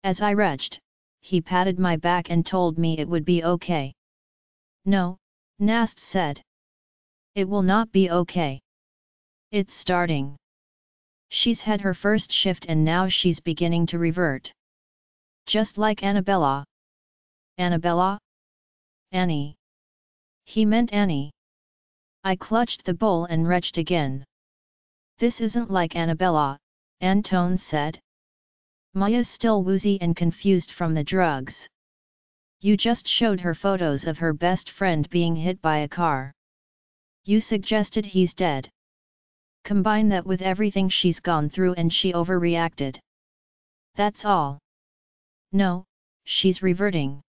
As I retched, he patted my back and told me it would be okay. No, Nast said. It will not be okay. It's starting. She's had her first shift and now she's beginning to revert. Just like Annabella. Annabella? Annie. He meant Annie. I clutched the bowl and retched again. This isn't like Annabella, Antone said. Maya's still woozy and confused from the drugs. You just showed her photos of her best friend being hit by a car. You suggested he's dead. Combine that with everything she's gone through and she overreacted. That's all. No, she's reverting.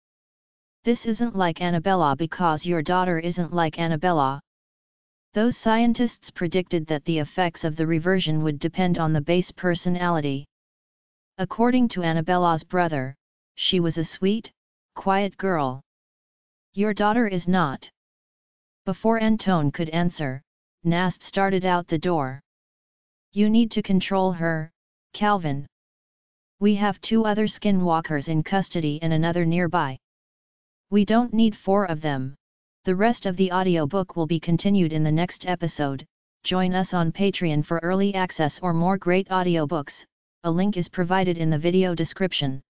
This isn't like Annabella because your daughter isn't like Annabella. Those scientists predicted that the effects of the reversion would depend on the base personality. According to Annabella's brother, she was a sweet, quiet girl. Your daughter is not. Before Antone could answer, Nast started out the door. You need to control her, Calvin. We have 2 other skinwalkers in custody and another nearby. We don't need 4 of them. The rest of the audiobook will be continued in the next episode. Join us on Patreon for early access or more great audiobooks. A link is provided in the video description.